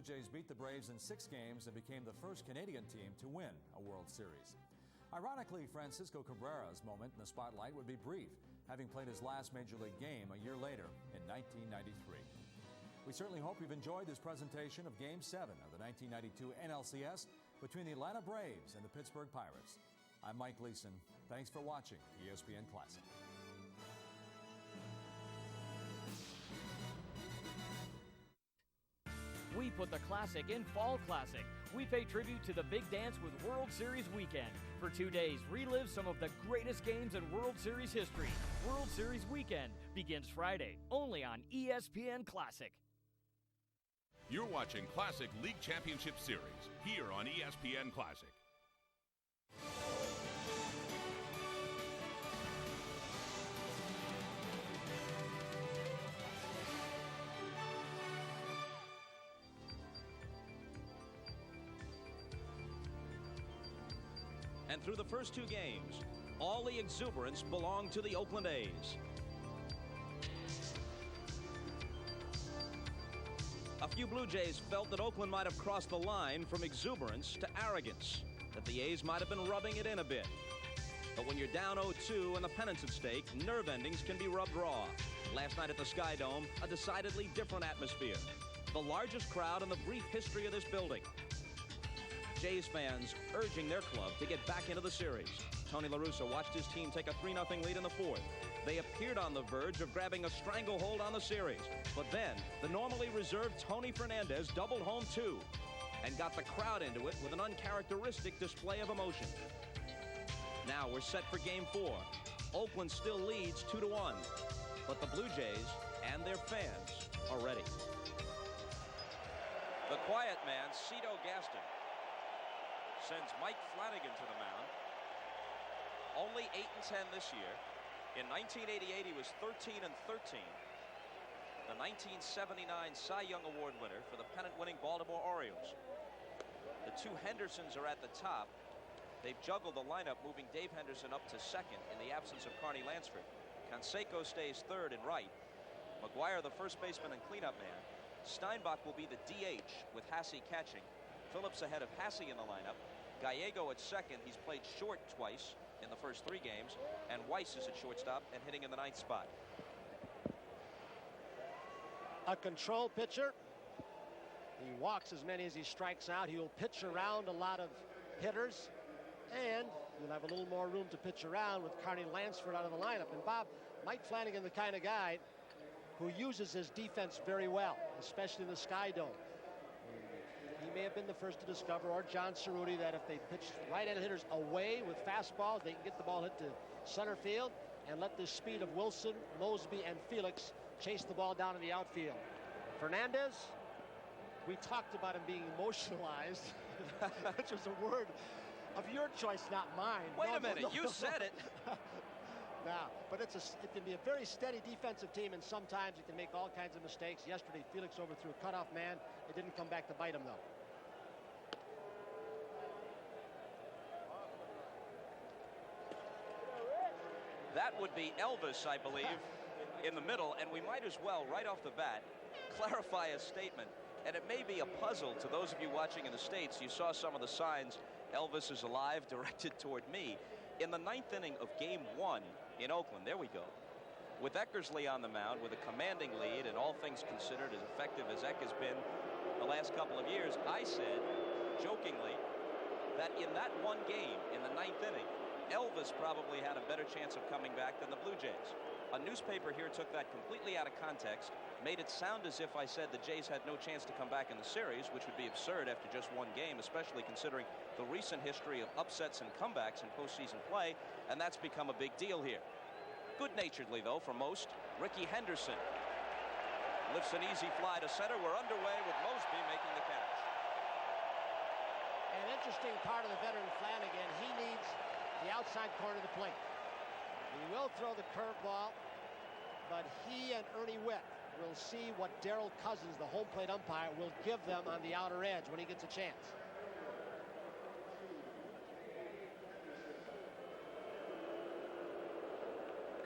Jays beat the Braves in 6 games and became the first Canadian team to win a World Series. Ironically, Francisco Cabrera's moment in the spotlight would be brief, having played his last Major League game a year later in 1993. We certainly hope you've enjoyed this presentation of Game 7 of the 1992 NLCS between the Atlanta Braves and the Pittsburgh Pirates. I'm Mike Leeson. Thanks for watching ESPN Classic. We put the Classic in Fall Classic. We pay tribute to the big dance with World Series Weekend. For 2 days, relive some of the greatest games in World Series history. World Series Weekend begins Friday, only on ESPN Classic. You're watching Classic League Championship Series here on ESPN Classic. And through the first 2 games, all the exuberance belonged to the Oakland A's. A few Blue Jays felt that Oakland might have crossed the line from exuberance to arrogance, that the A's might have been rubbing it in a bit. But when you're down 0-2 and the pennant's at stake, nerve endings can be rubbed raw. Last night at the Sky Dome, a decidedly different atmosphere. The largest crowd in the brief history of this building. Jays fans urging their club to get back into the series. Tony La Russa watched his team take a 3-0 lead in the 4th. They appeared on the verge of grabbing a stranglehold on the series. But then, the normally reserved Tony Fernandez doubled home 2 and got the crowd into it with an uncharacteristic display of emotion. Now we're set for Game 4. Oakland still leads 2-1, but the Blue Jays and their fans are ready. The quiet man, Cito Gaston, sends Mike Flanagan to the mound. Only 8-10 this year. In 1988, he was 13-13. The 1979 Cy Young Award winner for the pennant-winning Baltimore Orioles. The 2 Hendersons are at the top. They've juggled the lineup, moving Dave Henderson up to second in the absence of Carney Lansford. Canseco stays third and right. McGuire, the first baseman and cleanup man. Steinbach will be the DH with Hasse catching. Phillips ahead of Hasse in the lineup. Gallego at second. He's played short twice in the first 3 games. And Weiss is at shortstop and hitting in the 9th spot. A control pitcher. He walks as many as he strikes out. He'll pitch around a lot of hitters. And you'll have a little more room to pitch around with Carney Lansford out of the lineup. And Bob, Mike Flanagan, the kind of guy who uses his defense very well, especially in the Sky Dome. He may have been the first to discover, or John Cerruti, that if they pitch right-handed hitters away with fastballs, they can get the ball hit to center field and let the speed of Wilson, Mosby, and Felix chase the ball down in the outfield. Fernandez, we talked about him being emotionalized, which was a word of your choice, not mine. Wait a minute, you said it. Now, but it can be a very steady defensive team, and sometimes it can make all kinds of mistakes. Yesterday, Felix overthrew a cutoff man. It didn't come back to bite him, though. That would be Elvis, I believe, in the middle, and we might as well, right off the bat, clarify a statement. And it may be a puzzle to those of you watching in the States. You saw some of the signs, Elvis is alive, directed toward me. In the 9th inning of Game 1 in Oakland, there we go, with Eckersley on the mound with a commanding lead and all things considered as effective as Eck has been the last couple of years, I said, jokingly, that in that one game in the 9th inning, Elvis probably had a better chance of coming back than the Blue Jays. A newspaper here took that completely out of context, made it sound as if I said the Jays had no chance to come back in the series, which would be absurd after just one game, especially considering the recent history of upsets and comebacks in postseason play, and that's become a big deal here. Good-naturedly, though, for most, Ricky Henderson lifts an easy fly to center. We're underway with Mosby making the catch. An interesting part of the veteran Flanagan, he needs the outside corner of the plate. He will throw the curveball, but he and Ernie Witt will see what Darrell Cousins, the home plate umpire, will give them on the outer edge when he gets a chance.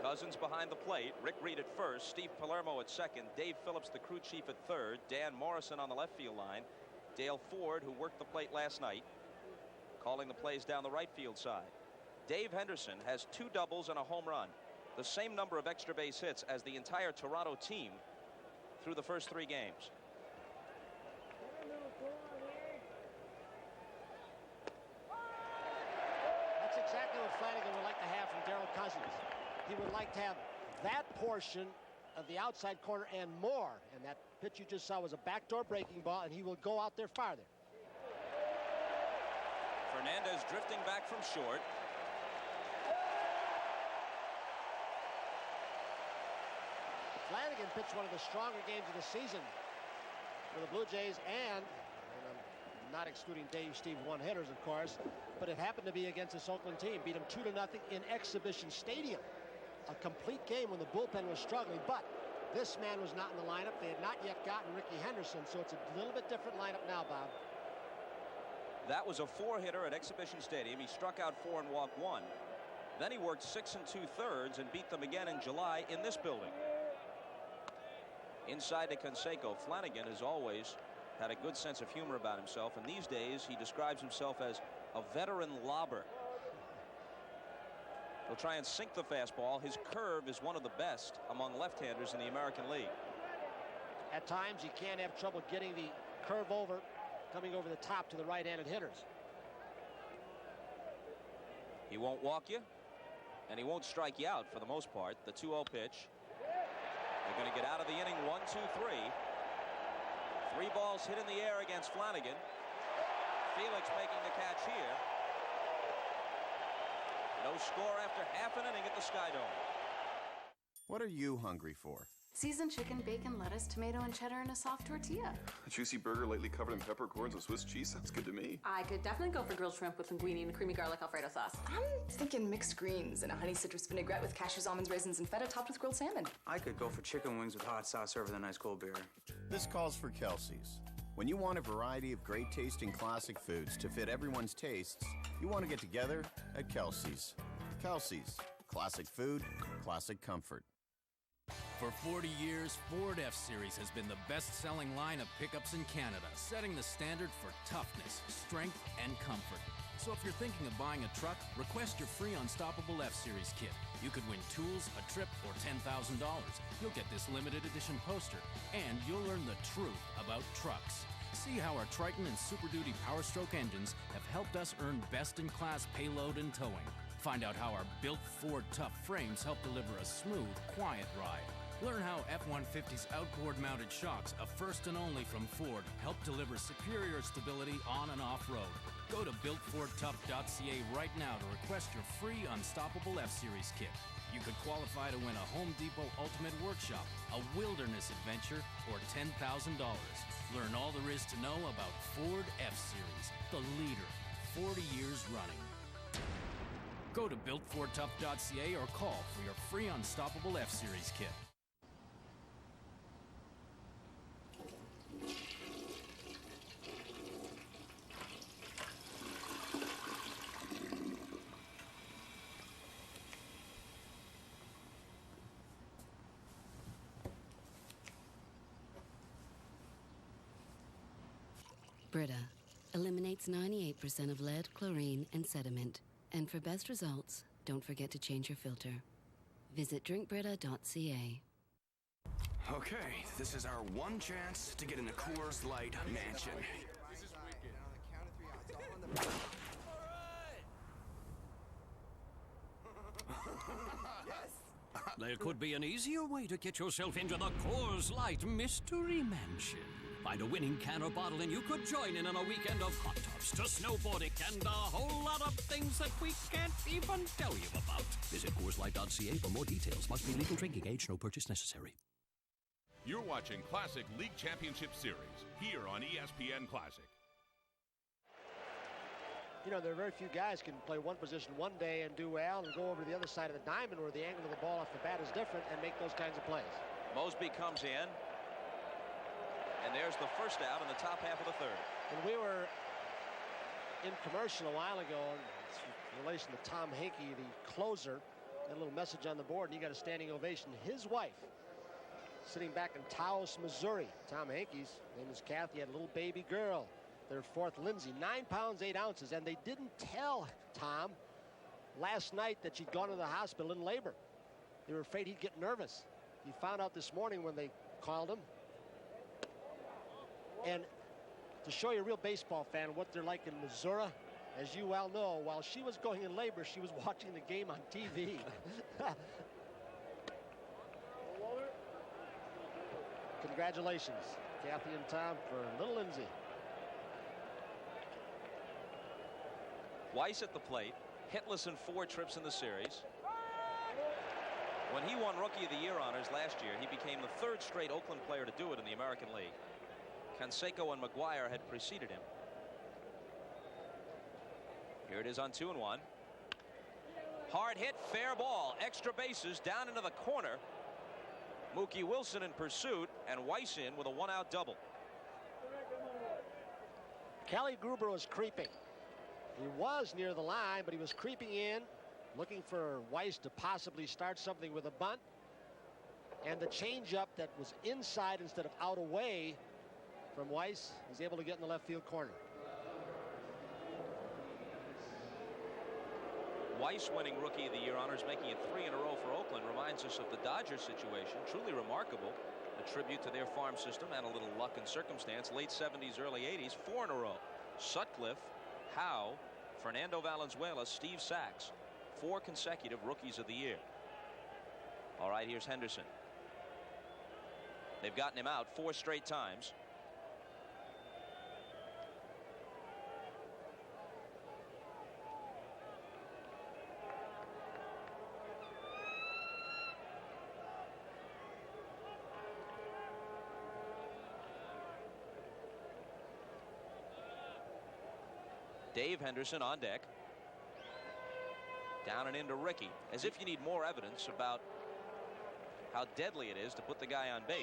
Cousins behind the plate. Rick Reed at first. Steve Palermo at second. Dave Phillips, the crew chief, at third. Dan Morrison on the left field line. Dale Ford, who worked the plate last night, calling the plays down the right field side. Dave Henderson has 2 doubles and a home run, the same number of extra base hits as the entire Toronto team through the first 3 games. That's exactly what Flanagan would like to have from Darrell Cousins. He would like to have that portion of the outside corner and more. And that pitch you just saw was a backdoor breaking ball, and he will go out there farther. Fernandez drifting back from short. Flanagan pitched one of the stronger games of the season for the Blue Jays, and I'm not excluding Dave Steve one-hitters, of course, but it happened to be against this Oakland team. Beat them 2-0 in Exhibition Stadium. A complete game when the bullpen was struggling, but this man was not in the lineup. They had not yet gotten Ricky Henderson, so it's a little bit different lineup now, Bob. That was a 4-hitter at Exhibition Stadium. He struck out 4 and walked 1. Then he worked 6 2/3 and beat them again in July in this building. Inside to Canseco. Flanagan has always had a good sense of humor about himself, and these days he describes himself as a veteran lobber. He'll try and sink the fastball. His curve is one of the best among left-handers in the American League. At times, you can't have trouble getting the curve over, coming over the top to the right-handed hitters. He won't walk you, and he won't strike you out for the most part. The 2-0 pitch. They're going to get out of the inning 1-2-3. 3 balls hit in the air against Flanagan. Felix making the catch here. No score after half an inning at the Sky Dome. What are you hungry for? Seasoned chicken, bacon, lettuce, tomato, and cheddar in a soft tortilla. A juicy burger lightly covered in peppercorns and Swiss cheese sounds good to me. I could definitely go for grilled shrimp with linguine and a creamy garlic Alfredo sauce. I'm thinking mixed greens and a honey citrus vinaigrette with cashews, almonds, raisins, and feta topped with grilled salmon. I could go for chicken wings with hot sauce served with a nice cold beer. This calls for Kelsey's. When you want a variety of great tasting classic foods to fit everyone's tastes, you want to get together at Kelsey's. Kelsey's. Classic food, classic comfort. For 40 years, Ford F-Series has been the best-selling line of pickups in Canada, setting the standard for toughness, strength, and comfort. So if you're thinking of buying a truck, request your free Unstoppable F-Series kit. You could win tools, a trip, or $10,000. You'll get this limited edition poster, and you'll learn the truth about trucks. See how our Triton and Super Duty Power Stroke engines have helped us earn best-in-class payload and towing. Find out how our built Ford tough frames help deliver a smooth, quiet ride. Learn how F-150's outboard-mounted shocks, a first and only from Ford, help deliver superior stability on and off-road. Go to BuiltFordTough.ca right now to request your free Unstoppable F-Series kit. You could qualify to win a Home Depot Ultimate Workshop, a wilderness adventure, or $10,000. Learn all there is to know about Ford F-Series, the leader, 40 years running. Go to BuiltFordTough.ca or call for your free Unstoppable F-Series kit. Brita eliminates 98% of lead, chlorine, and sediment. And for best results, don't forget to change your filter. Visit drinkbrita.ca. Okay, this is our one chance to get in the Coors Light mansion. This is wicked. On the count of 3 odds, all on the There could be an easier way to get yourself into the Coors Light Mystery Mansion. Find a winning can or bottle and you could join in on a weekend of hot tubs to snowboarding and a whole lot of things that we can't even tell you about. Visit CoorsLight.ca for more details. Must be legal drinking age. No purchase necessary. You're watching Classic League Championship Series here on ESPN Classic. You know, there are very few guys who can play one position one day and do well and go over to the other side of the diamond where the angle of the ball off the bat is different and make those kinds of plays. Mosby comes in. And there's the first out in the top half of the third. And we were in commercial a while ago in relation to Tom Hankey, the closer. Got a little message on the board, and he got a standing ovation. His wife, sitting back in Taos, Missouri. Tom Hankey's name is Kathy, had a little baby girl their fourth Lindsay, 9 pounds 8 ounces, and they didn't tell Tom last night that she'd gone to the hospital in labor. They were afraid he'd get nervous. He found out this morning when they called him. And to show you a real baseball fan what they're like in Missouri, as you well know, while she was going in labor, she was watching the game on TV. Congratulations, Kathy and Tom, for little Lindsay. Weiss at the plate, hitless in 4 trips in the series. When he won Rookie of the Year honors last year, he became the 3rd straight Oakland player to do it in the American League. Canseco and McGuire had preceded him. Here it is on 2-1. Hard hit, fair ball, extra bases down into the corner. Mookie Wilson in pursuit, and Weiss in with a 1-out double. Kelly Gruber was creeping. He was near the line, but he was creeping in, looking for Weiss to possibly start something with a bunt. And the changeup that was inside instead of out away from Weiss, he's able to get in the left field corner. Weiss winning Rookie of the Year honors, making it 3 in a row for Oakland, reminds us of the Dodgers situation. Truly remarkable. A tribute to their farm system and a little luck and circumstance. Late 70s, early 80s, 4 in a row. Sutcliffe, Howe, Fernando Valenzuela, Steve Sachs. 4 consecutive Rookies of the Year. All right, here's Henderson. They've gotten him out 4 straight times. Dave Henderson on deck. Down and into Ricky, as if you need more evidence about how deadly it is to put the guy on base.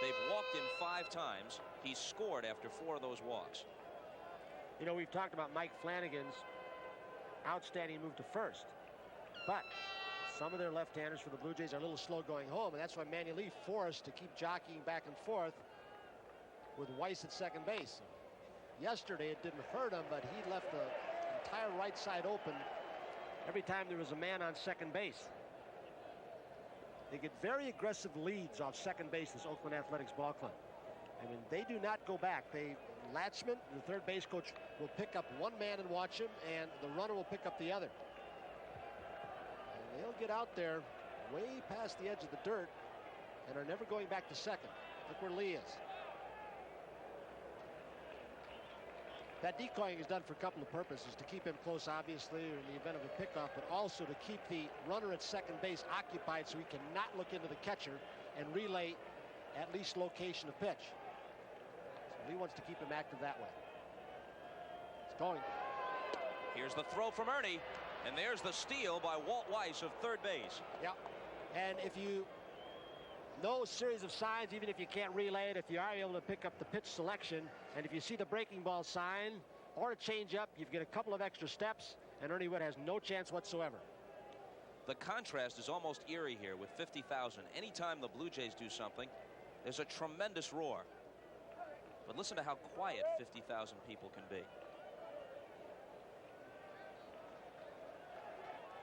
They've walked him 5 times. He's scored after 4 of those walks. You know, we've talked about Mike Flanagan's outstanding move to first, but some of their left-handers for the Blue Jays are a little slow going home, and that's why Manny Lee forced to keep jockeying back and forth with Weiss at second base. Yesterday it didn't hurt him, but he left the entire right side open every time there was a man on second base. They get very aggressive leads off second base, this Oakland Athletics ball club. I mean, they do not go back. Latchman, the third base coach, will pick up one man and watch him, and the runner will pick up the other. And they'll get out there way past the edge of the dirt and are never going back to second. Look where Lee is. That decoying is done for a couple of purposes: to keep him close, obviously, in the event of a pickoff, but also to keep the runner at second base occupied so he cannot look into the catcher and relay at least location of pitch. So Lee wants to keep him active that way. It's going. Here's the throw from Ernie, and there's the steal by Walt Weiss of third base. Yeah, and if you know a series of signs, even if you can't relay it, if you are able to pick up the pitch selection, and if you see the breaking ball sign or a changeup, you get a couple of extra steps, and Ernie Wood has no chance whatsoever. The contrast is almost eerie here with 50,000. Anytime the Blue Jays do something, there's a tremendous roar. But listen to how quiet 50,000 people can be.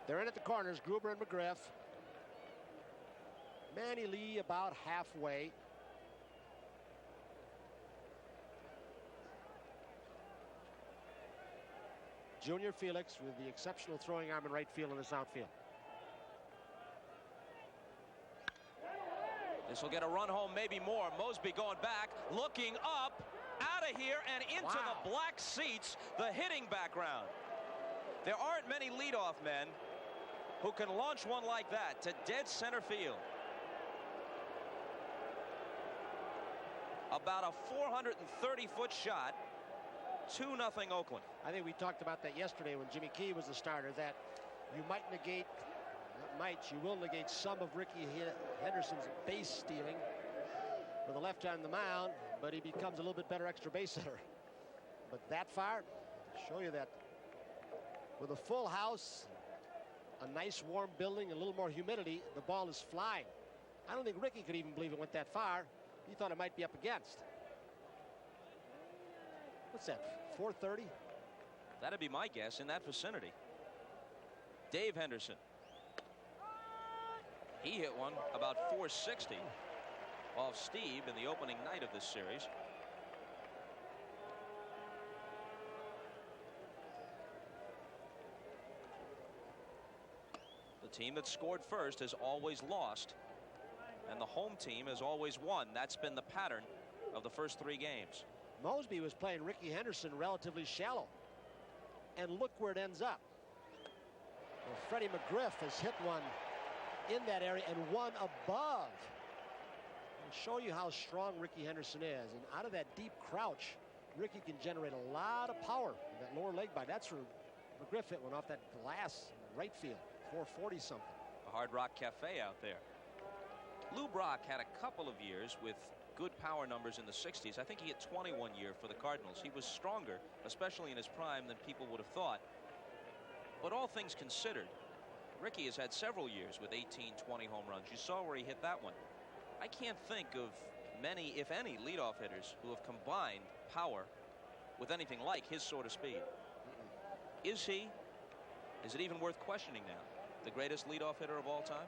They're in at the corners, Gruber and McGriff. Manny Lee about halfway. Junior Felix with the exceptional throwing arm in right field in this outfield. This will get a run home, maybe more. Mosby going back, looking up, out of here, and into the black seats, the hitting background. There aren't many leadoff men who can launch one like that to dead center field. About a 430-foot shot. 2-0 Oakland. I think we talked about that yesterday when Jimmy Key was the starter, that you might negate, you will negate some of Ricky Henderson's base stealing with a left on the mound, but he becomes a little bit better extra base hitter. But that far, show you that with a full house, a nice warm building, a little more humidity, the ball is flying. I don't think Ricky could even believe it went that far. He thought it might be up against. what's that, 430? That'd be my guess, in that vicinity. Dave Henderson. He hit one about 460 off Steve in the opening night of this series. The team that scored first has always lost, and the home team has always won. That's been the pattern of the first 3 games. Mosby was playing Ricky Henderson relatively shallow, and look where it ends up. Well, Freddie McGriff has hit one in that area and one above. I'll show you how strong Ricky Henderson is, and out of that deep crouch, Ricky can generate a lot of power in that lower leg bite. That's where McGriff hit one off that glass right field, 440 something. The Hard Rock Cafe out there. Lou Brock had a couple of years with good power numbers in the 60s. I think he hit 20 one year for the Cardinals. He was stronger, especially in his prime, than people would have thought. But all things considered, Ricky has had several years with 18, 20 home runs. You saw where he hit that one. I can't think of many, if any, leadoff hitters who have combined power with anything like his sort of speed. Is he? Is it even worth questioning now? The greatest leadoff hitter of all time?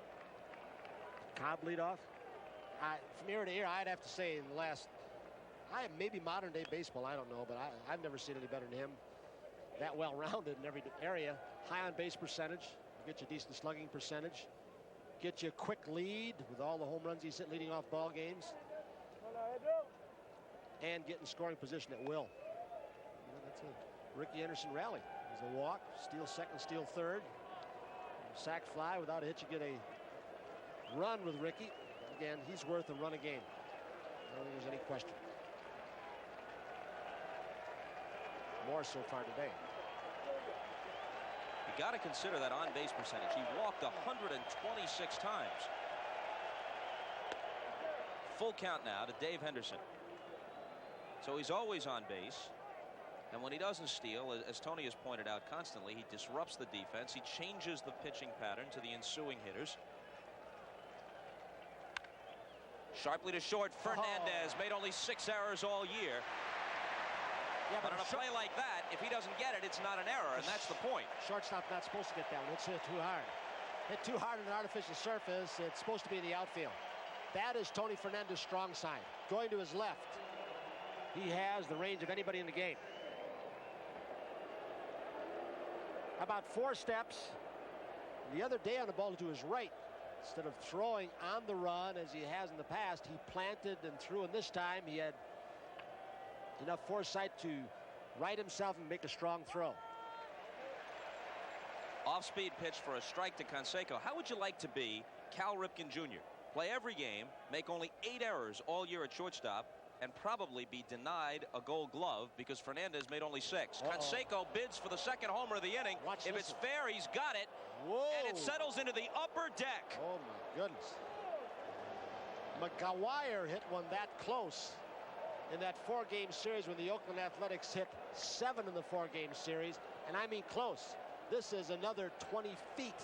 Cobb leadoff? From ear to ear, I'd have to say in the last, maybe modern day baseball, I don't know, but I've never seen any better than him. That well-rounded in every area. High on base percentage, get you a decent slugging percentage, get you a quick lead with all the home runs he's hit leading off ball games, and get in scoring position at will. That's a Ricky Henderson rally. There's a walk, steal second, steal third, sac fly without a hit. You get a run with Ricky. Again, he's worth a run a game. I don't think there's any question. More so far today. You got to consider that on base percentage. He walked 126 times. Full count now to Dave Henderson. So he's always on base. And when he doesn't steal, as Tony has pointed out constantly, he disrupts the defense. He changes the pitching pattern to the ensuing hitters. Sharply to short, Fernandez made only 6 errors all year. Yeah, but on a play like that, if he doesn't get it, it's not an error, and that's the point. Shortstop's not supposed to get that one. It's hit too hard. Hit too hard on an artificial surface. It's supposed to be in the outfield. That is Tony Fernandez's strong side. Going to his left, he has the range of anybody in the game. About 4 steps. The other day on the ball to his right. Instead of throwing on the run as he has in the past, he planted and threw, and this time he had enough foresight to right himself and make a strong throw. Off-speed pitch for a strike to Canseco. How would you like to be Cal Ripken Jr.? Play every game, make only 8 errors all year at shortstop, and probably be denied a Gold Glove because Fernandez made only 6. Canseco bids for the second homer of the inning. If it's fair, he's got it. Whoa. And it settles into the upper deck. Oh, my goodness. McGuire hit one that close in that 4-game series when the Oakland Athletics hit 7 in the 4-game series. And I mean close. This is another 20 feet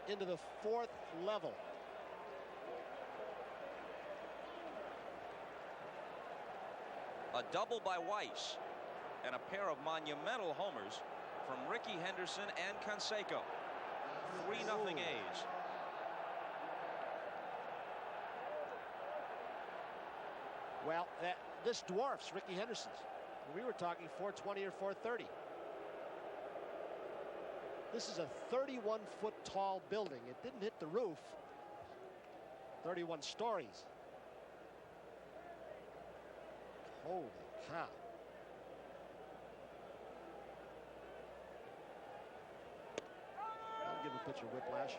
into the 4th level. A double by Weiss and a pair of monumental homers from Ricky Henderson and Canseco. 3-0 A's. Well, this dwarfs Ricky Henderson's. We were talking 420 or 430. This is a 31-foot tall building. It didn't hit the roof. 31 stories. Holy cow. I'll give a pitcher whiplash.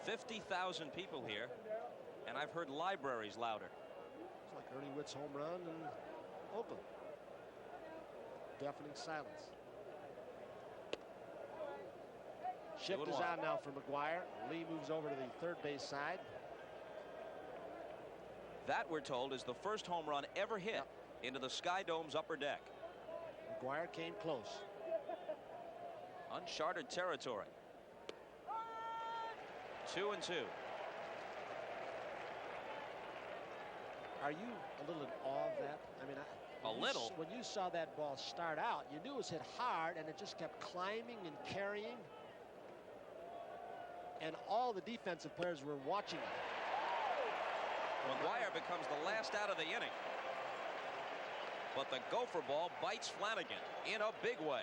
50,000 people here, and I've heard libraries louder. It's like Ernie Witt's home run in Oakland. Deafening silence. Shift is on now for McGuire. Lee moves over to the third base side. That, we're told, is the first home run ever hit into the Sky Dome's upper deck. McGuire came close. Uncharted territory. 2-2. Are you a little in awe of that? I mean, when you saw that ball start out, you knew it was hit hard, and it just kept climbing and carrying. And all the defensive players were watching it. McGuire becomes the last out of the inning. But the Gopher ball bites Flanagan in a big way.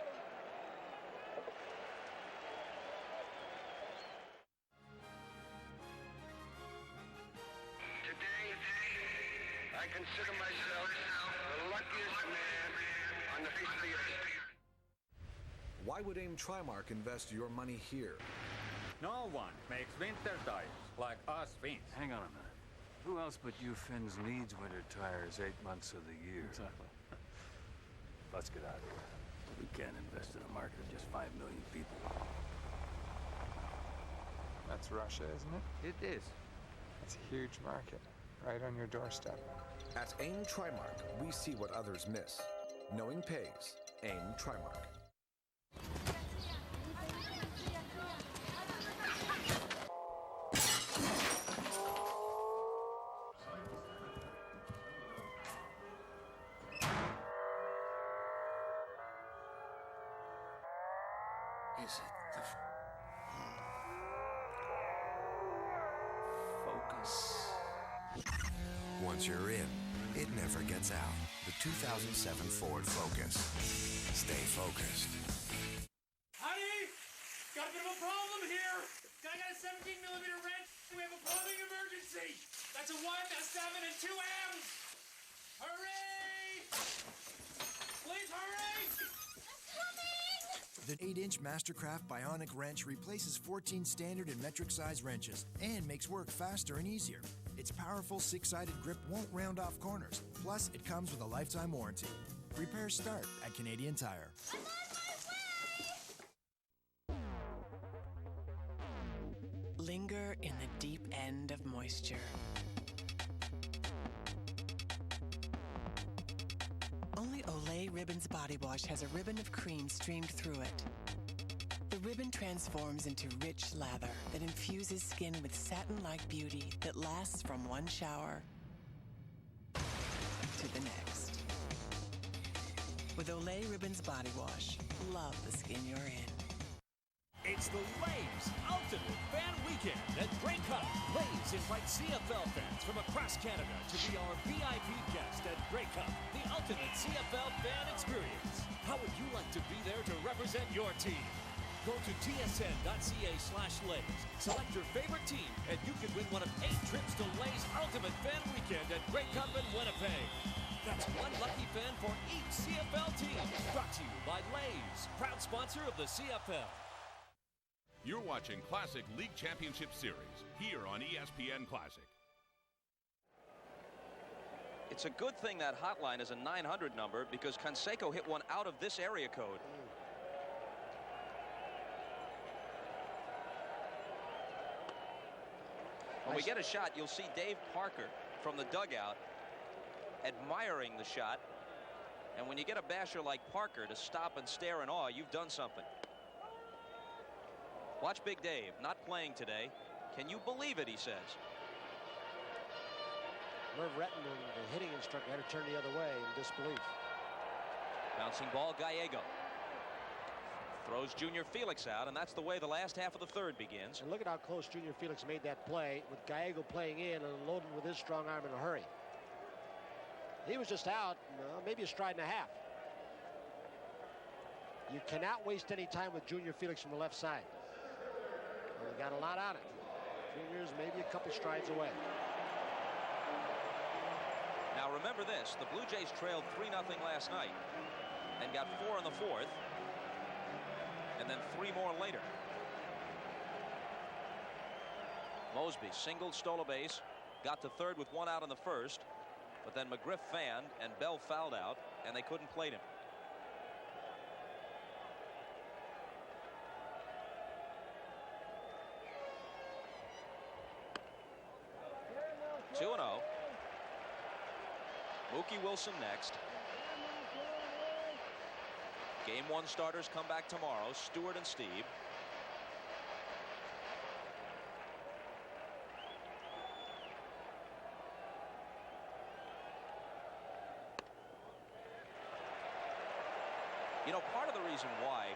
Today, I consider myself the luckiest man on the face of the earth. Why would AIM Trimark invest your money here? No one makes winter tires like us Finns. Hang on a minute. Who else but you Finns needs winter tires 8 months of the year? Exactly. Let's get out of here. We can't invest in a market of just 5 million people. That's Russia, isn't it? It is. It's a huge market, right on your doorstep. At AIM Trimark, we see what others miss. Knowing pays. AIM Trimark. Is it the Focus? Once you're in, it never gets out. The 2007 Ford Focus. Stay focused. Honey, got a bit of a problem here. Guy got a 17mm wrench. We have a plumbing emergency. That's a 1, a 7, and 2 M's. Hurry! Please hurry! The 8-inch Mastercraft Bionic wrench replaces 14 standard and metric size wrenches and makes work faster and easier. Its powerful 6-sided grip won't round off corners. Plus, it comes with a lifetime warranty. Repairs start at Canadian Tire. I'm on my way! Linger in the deep end of moisture. Only Olay Ribbon's body wash has a ribbon of cream streamed through it. The ribbon transforms into rich lather that infuses skin with satin-like beauty that lasts from one shower to the next. With Olay Ribbon's body wash, love the skin you're in. It's the Lays Ultimate Fan Weekend at Grey Cup. Lays invite CFL fans from across Canada to be our VIP guest at Grey Cup, the ultimate CFL fan experience. How would you like to be there to represent your team? Go to tsn.ca/Lays, select your favorite team, and you can win one of 8 trips to Lays Ultimate Fan Weekend at Grey Cup in Winnipeg. That's one lucky fan for each CFL team. Brought to you by Lays, proud sponsor of the CFL. You're watching Classic League Championship Series here on ESPN Classic. It's a good thing that hotline is a 900 number because Canseco hit one out of this area code. When we get a shot, you'll see Dave Parker from the dugout admiring the shot. And when you get a basher like Parker to stop and stare in awe, you've done something. Watch Big Dave, not playing today. Can you believe it, he says. Merv Retton, the hitting instructor, had to turn the other way in disbelief. Bouncing ball, Gallego. Throws Junior Felix out, and that's the way the last half of the third begins. And look at how close Junior Felix made that play with Gallego playing in and loaded with his strong arm in a hurry. He was just out, maybe a stride and a half. You cannot waste any time with Junior Felix from the left side. Well, he got a lot on it. Junior's maybe a couple strides away. Now remember this, the Blue Jays trailed 3-0 last night and got 4 in the fourth, and then 3 more later. Mosby singled, stole a base, got to third with 1 out in the first, but then McGriff fanned and Bell fouled out, and they couldn't plate him. Two and 0. Mookie Wilson next. Game 1 starters come back tomorrow. Stewart and Steve. You know, part of the reason why,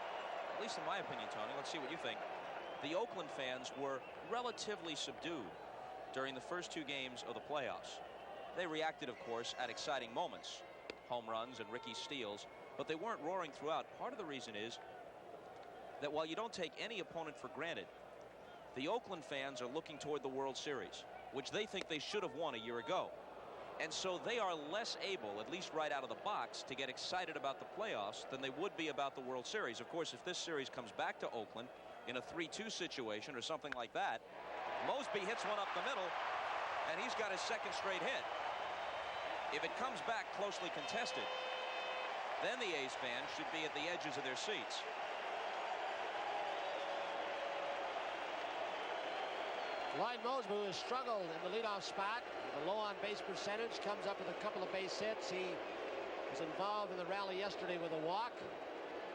at least in my opinion, Tony, let's see what you think, the Oakland fans were relatively subdued during the first 2 games of the playoffs. They reacted, of course, at exciting moments, home runs and Ricky steals, but they weren't roaring throughout. Part of the reason is that while you don't take any opponent for granted, the Oakland fans are looking toward the World Series, which they think they should have won a year ago. And so they are less able, at least right out of the box, to get excited about the playoffs than they would be about the World Series. Of course, if this series comes back to Oakland in a 3-2 situation or something like that, Mosby hits one up the middle, and he's got his second straight hit. If it comes back closely contested, then the A's fans should be at the edges of their seats. Lloyd Mosby, who has struggled in the leadoff spot, the low on base percentage, comes up with a couple of base hits. He was involved in the rally yesterday with a walk.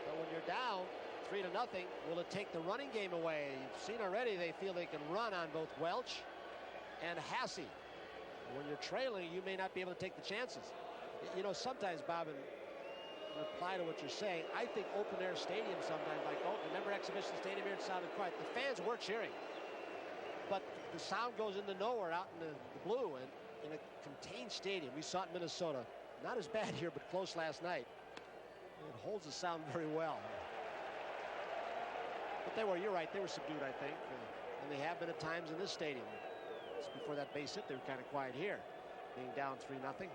But when you're down 3-0, will it take the running game away? You've seen already they feel they can run on both Welch and Hasse. When you're trailing, you may not be able to take the chances. You know, sometimes, Bob, in reply to what you're saying, I think open air stadium sometimes, like, oh, remember Exhibition Stadium here, it sounded quiet. The fans were cheering, but the sound goes into nowhere out in the blue, and in a contained stadium. We saw it in Minnesota. Not as bad here, but close last night. It holds the sound very well. But they were, you're right, they were subdued, I think. And they have been at times in this stadium. Just before that base hit, they were kind of quiet here, being down 3-0.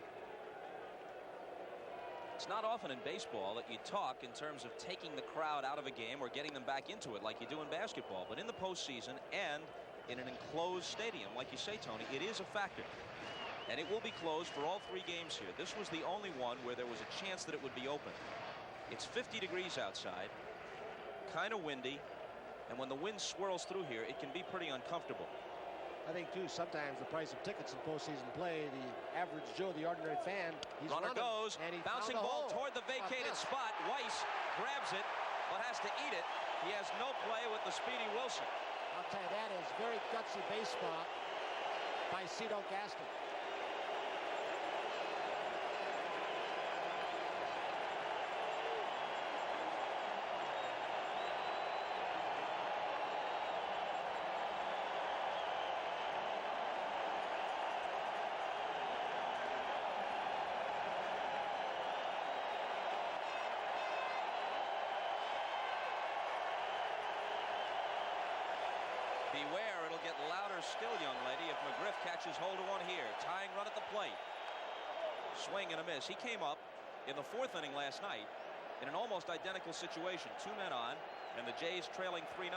It's not often in baseball that you talk in terms of taking the crowd out of a game or getting them back into it like you do in basketball. But in the postseason and in an enclosed stadium, like you say, Tony, it is a factor. And it will be closed for all 3 games here. This was the only one where there was a chance that it would be open. It's 50 degrees outside, kind of windy, and when the wind swirls through here, it can be pretty uncomfortable. I think, too, sometimes the price of tickets in postseason play, the average Joe, the ordinary fan, he's runner goes, and he bouncing ball toward the vacated spot. Weiss grabs it, but has to eat it. He has no play with the speedy Wilson. I'll tell you, that is very gutsy baseball by Cito Gaston. Beware, it'll get louder still, young lady, if McGriff catches hold of one here. Tying run at the plate. Swing and a miss. He came up in the 4th inning last night in an almost identical situation. 2 men on, and the Jays trailing 3-0.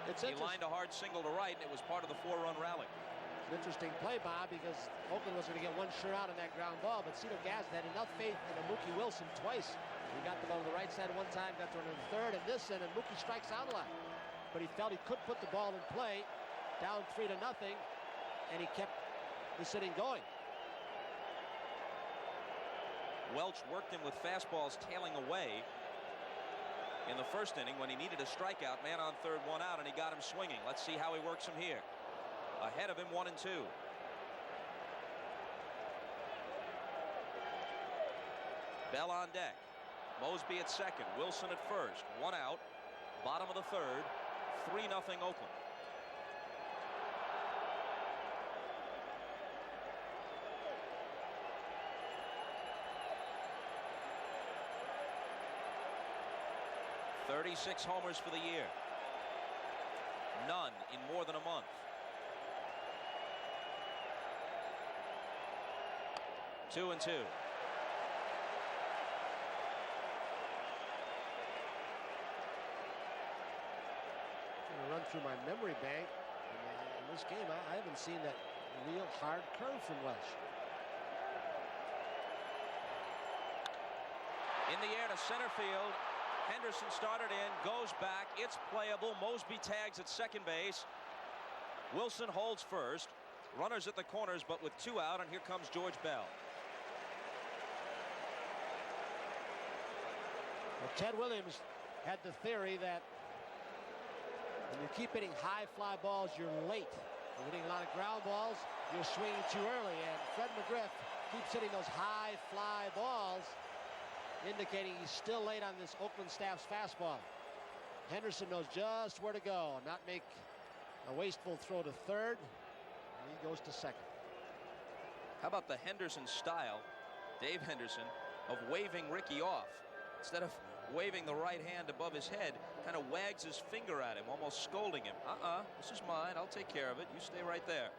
He lined a hard single to right, and it was part of the 4-run rally. It's an interesting play, Bob, because Oakland was going to get one sure out on that ground ball, but Cito Gaston had enough faith in Mookie Wilson twice. He got the ball to the right side one time, got to run to the 3rd, and this, and Mookie strikes out a lot. But he felt he could put the ball in play, down 3-0, and he kept this inning going. Welch worked him with fastballs tailing away in the 1st inning when he needed a strikeout. Man on 3rd, 1 out, and he got him swinging. Let's see how he works him here. Ahead of him, 1-2. Bell on deck. Mosby at 2nd. Wilson at 1st. 1 out. Bottom of the 3rd. 3-0 Oakland. "36 homers for the year. None in more than a month. Two and 2. Run through my memory bank. In this game, I haven't seen that real hard curve from Welch. In the air to center field. Henderson started in, goes back. It's playable. Mosby tags at 2nd base. Wilson holds 1st. Runners at the corners, but with 2 out, and here comes George Bell. Well, Ted Williams had the theory that when you keep hitting high fly balls, you're late. You're hitting a lot of ground balls, you're swinging too early. And Fred McGriff keeps hitting those high fly balls. indicating he's still late on this Oakland staff's fastball. Henderson knows just where to go, not make a wasteful throw to third. And he goes to second. How about the Henderson style, Dave Henderson, of waving Ricky off? Instead of waving the right hand above his head, kind of wags his finger at him, almost scolding him. This is mine. I'll take care of it. You stay right there.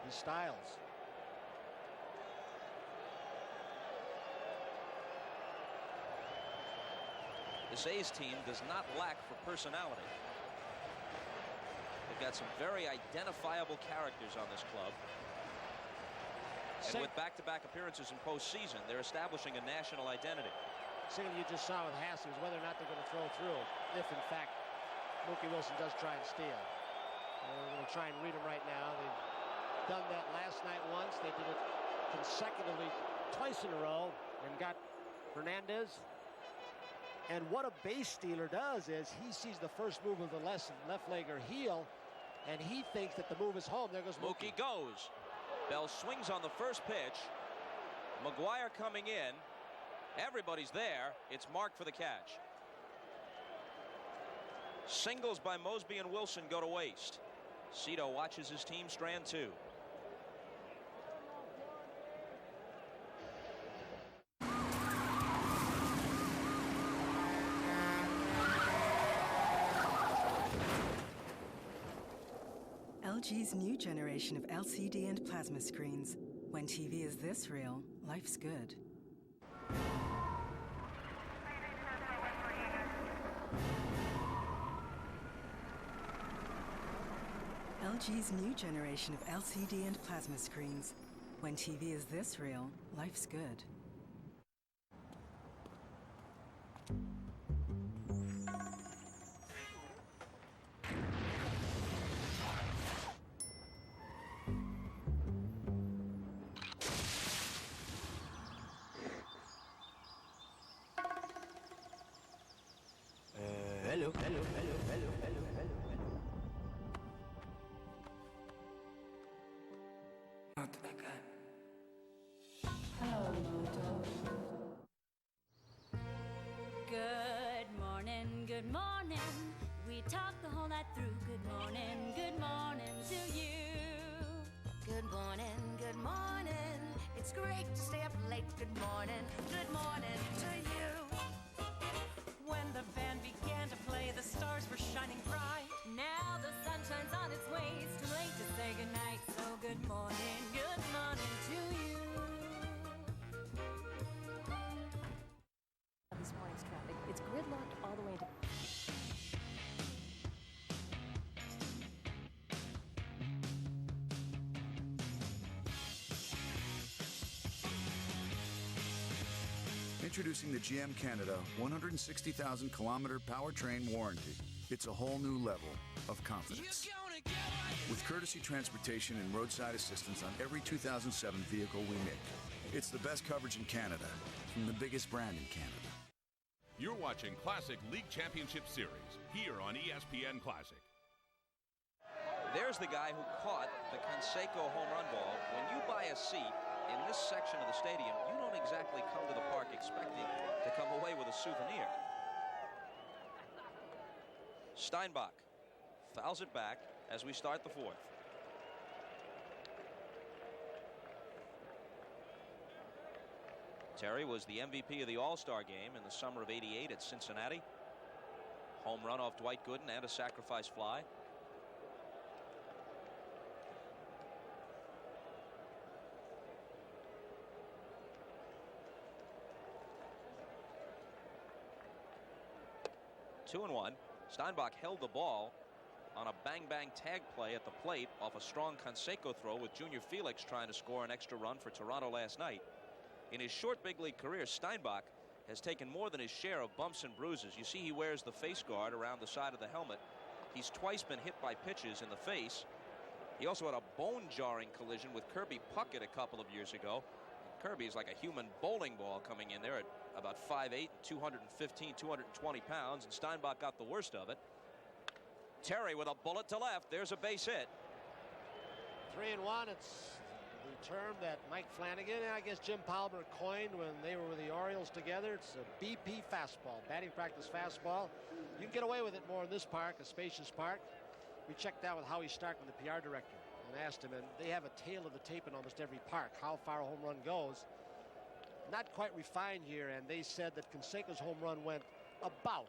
He styles. This A's team does not lack for personality. They've got some very identifiable characters on this club. And with back-to-back appearances in postseason, they're establishing a national identity. Signal you just saw with Hassey was whether or not they're going to throw through, if in fact Mookie Wilson does try and steal. We're going to try and read him right now. They've done that last night once. They did it consecutively twice in a row and got Hernandez. And what a base stealer does is he sees the first move of the left leg or heel, and he thinks that the move is home. There goes Mookie. Mookie goes. Bell swings on the first pitch. McGuire coming in. Everybody's there. It's marked for the catch. Singles by Mosby and Wilson go to waste. Cito watches his team strand two. LG's new generation of LCD and plasma screens. When TV is this real, life's good. LG's new generation of LCD and plasma screens. When TV is this real, life's good. Hello. Not that guy. Hello, Moto. Good morning. We talked the whole night through. Good morning to you. Good morning. It's great to stay up late. Good morning to you. When the band began to play, the stars were shining bright. Now the sun shines on its way. It's too late to say goodnight. So good morning to you. This morning's traffic. It's gridlocked all the way to... Introducing the GM Canada 160,000 kilometer powertrain warranty. It's a whole new level of confidence. With courtesy transportation and roadside assistance on every 2007 vehicle we make. It's the best coverage in Canada from the biggest brand in Canada. You're watching Classic League Championship Series here on ESPN Classic. There's the guy who caught the Canseco home run ball. When you buy a seat in this section of the stadium, you don't exactly come to the park expecting to come away with a souvenir. Steinbach fouls it back as we start the fourth. Terry was the MVP of the All-Star game in the summer of '88 at Cincinnati. Home run off Dwight Gooden and a sacrifice fly. Two and one. Steinbach held the ball on a bang-bang tag play at the plate off a strong Canseco throw with Junior Felix trying to score an extra run for Toronto last night. In his short big league career, Steinbach has taken more than his share of bumps and bruises. You see he wears the face guard around the side of the helmet. He's twice been hit by pitches in the face. He also had a bone-jarring collision with Kirby Puckett a couple of years ago. Kirby is like a human bowling ball coming in there at about 5'8", 215, 220 pounds, and Steinbach got the worst of it. Terry with a bullet to left. There's a base hit. 3-1. It's the term that Mike Flanagan and I guess Jim Palmer coined when they were with the Orioles together. It's a BP fastball, batting practice fastball. You can get away with it more in this park, a spacious park. We checked out with Howie Stark, with the PR director, and asked him, and they have a tail of the tape in almost every park, how far a home run goes. Not quite refined here, and they said that Canseco's home run went about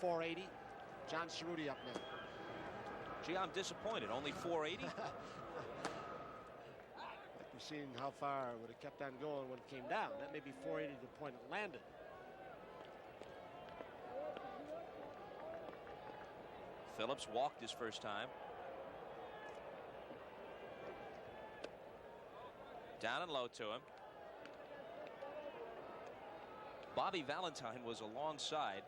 480. John Cerruti up now. Gee, I'm disappointed. Only 480? We've seen how far it would have kept on going when it came down. That may be 480 to the point it landed. Phillips walked his first time. Down and low to him. Bobby Valentine was alongside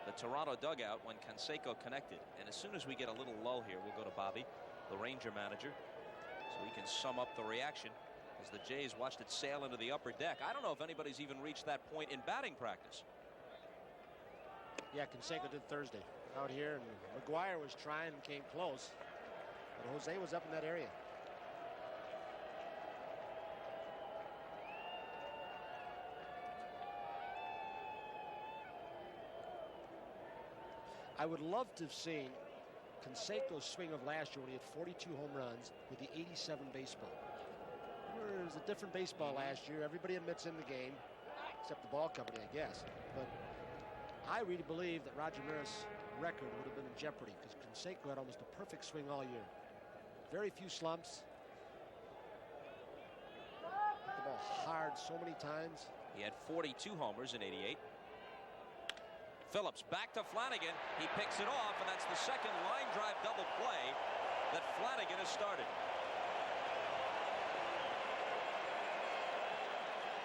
the Toronto dugout when Canseco connected. And as soon as we get a little lull here, we'll go to Bobby, the Ranger manager, so he can sum up the reaction as the Jays watched it sail into the upper deck. I don't know if anybody's even reached that point in batting practice. Yeah, Canseco did Thursday out here, and McGuire was trying and came close, but Jose was up in that area. I would love to have seen Canseco's swing of last year when he had 42 home runs with the 87 baseball. It was a different baseball last year. Everybody admits in the game, except the ball company, I guess. But I really believe that Roger Maris' record would have been in jeopardy because Canseco had almost a perfect swing all year. Very few slumps. Hit the ball hard so many times. He had 42 homers in '88. Phillips back to Flanagan. He picks it off, and that's the second line drive double play that Flanagan has started.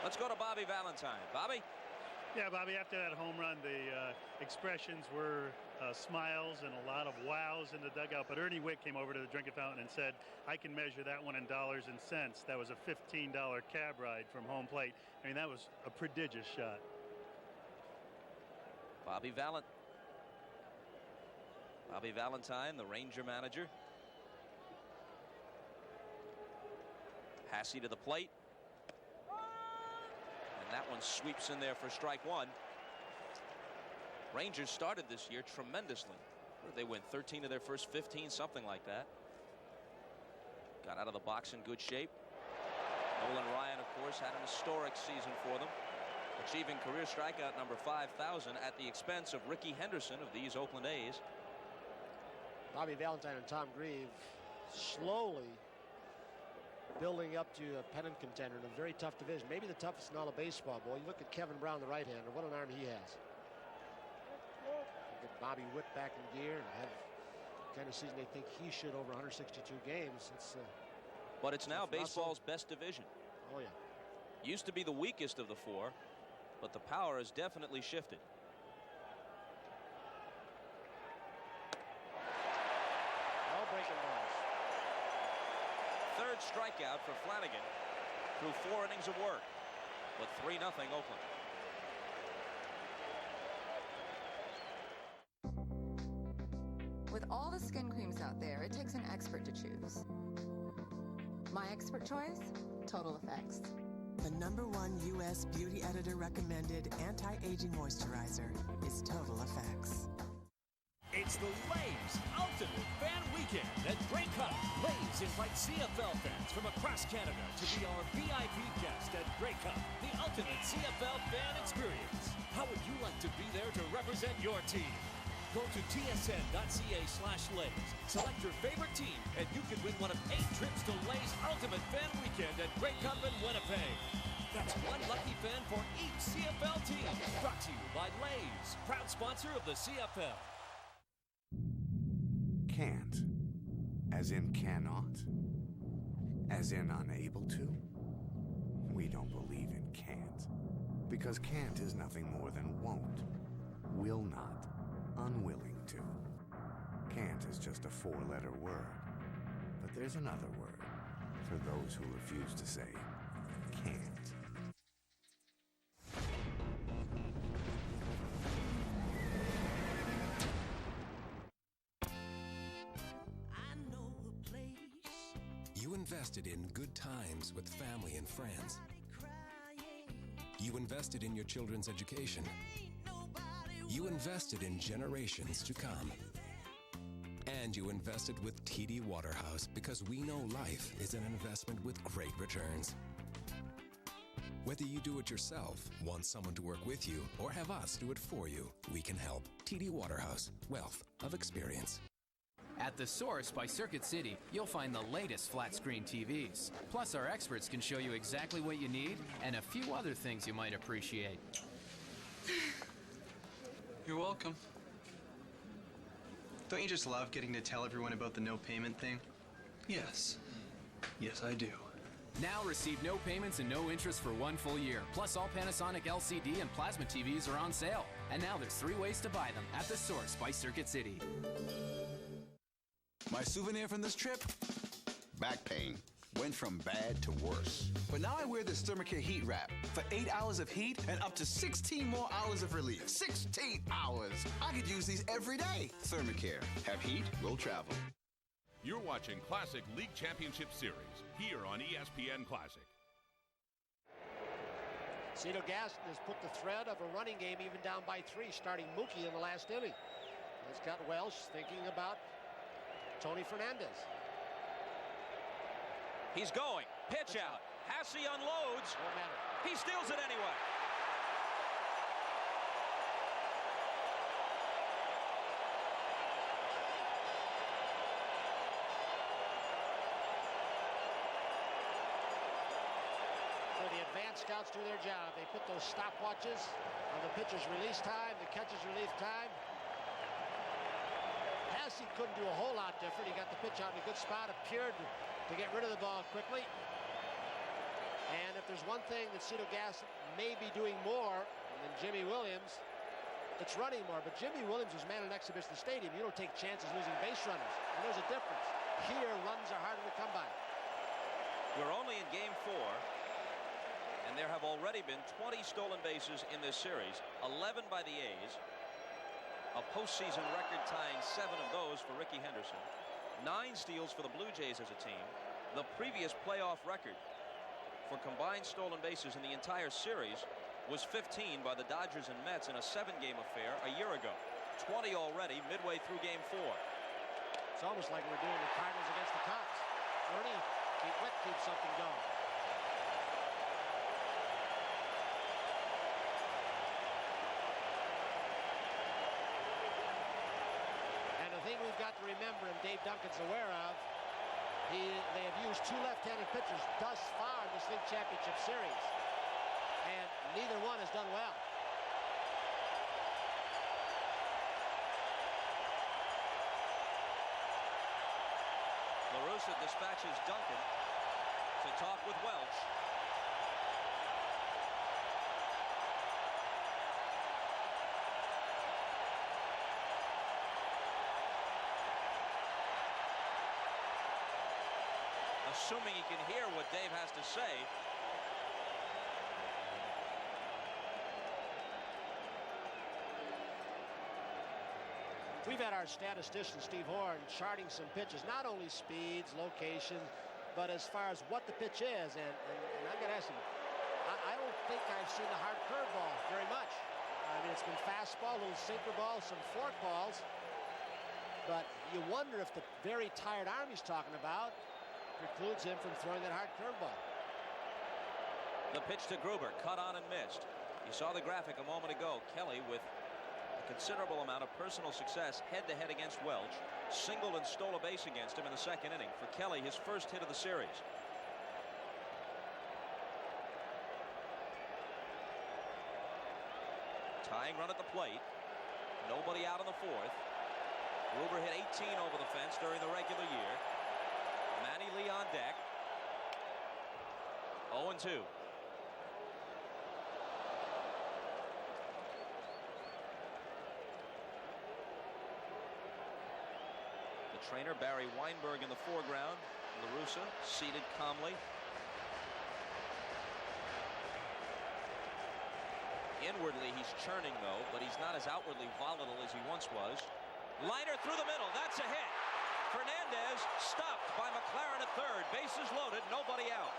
Let's go to Bobby Valentine. Bobby? Yeah, Bobby, after that home run, the expressions were smiles and a lot of wows in the dugout. But Ernie Witt came over to the drinking fountain and said, I can measure that one in dollars and cents. That was a $15 cab ride from home plate. I mean, that was a prodigious shot. Bobby Valentine, the Ranger manager. Hassey to the plate. And that one sweeps in there for strike one. Rangers started this year tremendously. They win 13 of their first 15, something like that. Got out of the box in good shape. Nolan Ryan, of course, had an historic season for them, achieving career strikeout number 5,000 at the expense of Ricky Henderson of these Oakland A's. Bobby Valentine and Tom Grieve slowly building up to a pennant contender in a very tough division. Maybe the toughest in all of baseball. Boy, you look at Kevin Brown, the right-hander. What an arm he has. You get Bobby Witt back in gear and have the kind of season they think he should over 162 games. But it's now baseball's best division. Oh, yeah. Used to be the weakest of the four, but the power has definitely shifted. All breaking balls. Third strikeout for Flanagan through 4 innings of work, with 3-0 Oakland. With all the skin creams out there, it takes an expert to choose. My expert choice? Total Effects. The #1 U.S. beauty editor recommended anti-aging moisturizer is Total Effects. It's the Lays Ultimate Fan Weekend at Grey Cup. Lays invites CFL fans from across Canada to be our VIP guest at Grey Cup, the ultimate CFL fan experience. How would you like to be there to represent your team? Go to tsn.ca/Lays. Select your favorite team, and you can win one of 8 trips to Lays Ultimate Fan Weekend at Grey Cup in Winnipeg. That's one lucky fan for each CFL team. Brought to you by Lays, proud sponsor of the CFL. Can't. As in cannot. As in unable to. We don't believe in can't. Because can't is nothing more than won't, will not, unwilling to. Can't is just a 4-letter word. But there's another word for those who refuse to say can't. I know a place invested in good times with family and friends. You invested in your children's education. You invested in generations to come. And you invested with TD Waterhouse because we know life is an investment with great returns. Whether you do it yourself, want someone to work with you, or have us do it for you, we can help. TD Waterhouse, wealth of experience. At The Source by Circuit City, you'll find the latest flat-screen TVs. Plus, our experts can show you exactly what you need and a few other things you might appreciate. You're welcome. Don't you just love getting to tell everyone about the no payment thing? Yes. Yes, I do. Now receive no payments and no interest for 1 full year. Plus, all Panasonic LCD and plasma TVs are on sale. And now there's 3 ways to buy them at The Source by Circuit City. My souvenir from this trip? Back pain. Went from bad to worse. But now I wear this Thermacare heat wrap for 8 hours of heat and up to 16 more hours of relief. 16 hours! I could use these every day. Thermacare. Have heat, will travel. You're watching Classic League Championship Series here on ESPN Classic. Cito Gaston has put the thread of a running game even down by 3, starting Mookie in the last inning. He's got Welsh thinking about Tony Fernandez. He's going. Pitch out. Hasse unloads. No matter. He steals it anyway. So the advanced scouts do their job. They put those stopwatches on the pitcher's release time, the catcher's relief time. Hasse couldn't do a whole lot different. He got the pitch out in a good spot, appeared to get rid of the ball quickly. And if there's one thing that Cito Gaston may be doing more than Jimmy Williams, it's running more. But Jimmy Williams was man in exhibition at the stadium. You don't take chances losing base runners. And there's a difference. Here, runs are harder to come by. We're only in game 4. And there have already been 20 stolen bases in this series, 11 by the A's, a postseason record tying 7 of those for Rickey Henderson, 9 steals for the Blue Jays as a team. The previous playoff record for combined stolen bases in the entire series was 15 by the Dodgers and Mets in a 7-game affair a year ago. 20 already midway through game 4. It's almost like we're doing the Cardinals against the Cubs. Ernie, keep something going. The thing we've got to remember, and Dave Duncan's aware of, they have used 2 left-handed pitchers thus far in this league championship series, and neither one has done well. La Russa dispatches Duncan to talk with Welch. Assuming he can hear what Dave has to say. We've had our statistician, Steve Horn, charting some pitches, not only speeds, location, but as far as what the pitch is. And I'm going to ask him, I don't think I've seen a hard curveball very much. I mean, it's been fastball, little sinker balls, some fork balls. But you wonder if the very tired arm he's talking about precludes him from throwing that hard curveball. The pitch to Gruber, cut on and missed. You saw the graphic a moment ago. Kelly with a considerable amount of personal success head-to-head against Welch. Singled and stole a base against him in the 2nd inning. For Kelly, his first hit of the series. Tying run at the plate. Nobody out in the 4th. Gruber hit 18 over the fence during the regular year. Manny Lee on deck. 0-2. The trainer, Barry Weinberg, in the foreground. La Russa seated calmly. Inwardly, he's churning, though, but he's not as outwardly volatile as he once was. Liner through the middle. That's a hit. Fernandez is stopped by McLaren at third. Bases loaded, nobody out.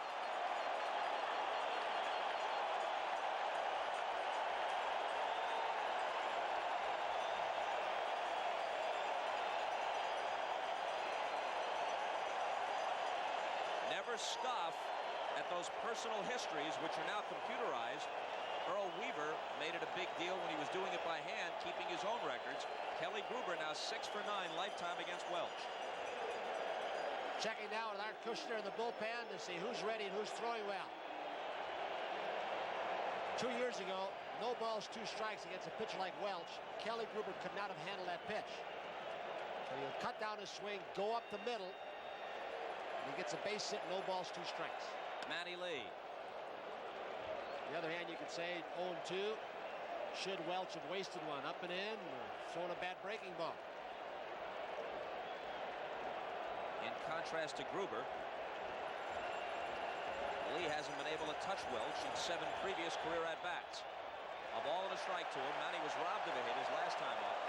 Never scoff at those personal histories, which are now computerized. Earl Weaver made it a big deal when he was doing it by hand, keeping his own records. Kelly Gruber now 6 for 9 lifetime against Welch. Checking now with Art Kushner in the bullpen to see who's ready and who's throwing well. 2 years ago, no balls, 2 strikes against a pitcher like Welch. Kelly Gruber could not have handled that pitch. So he'll cut down his swing, go up the middle, and he gets a base hit, no balls, 2 strikes. Matty Lee. On the other hand, you could say 0-2. Should Welch have wasted one up and in or thrown a bad breaking ball? In contrast to Gruber, Lee hasn't been able to touch Welch in 7 previous career at-bats. A ball and a strike to him. Matty was robbed of a hit his last time up.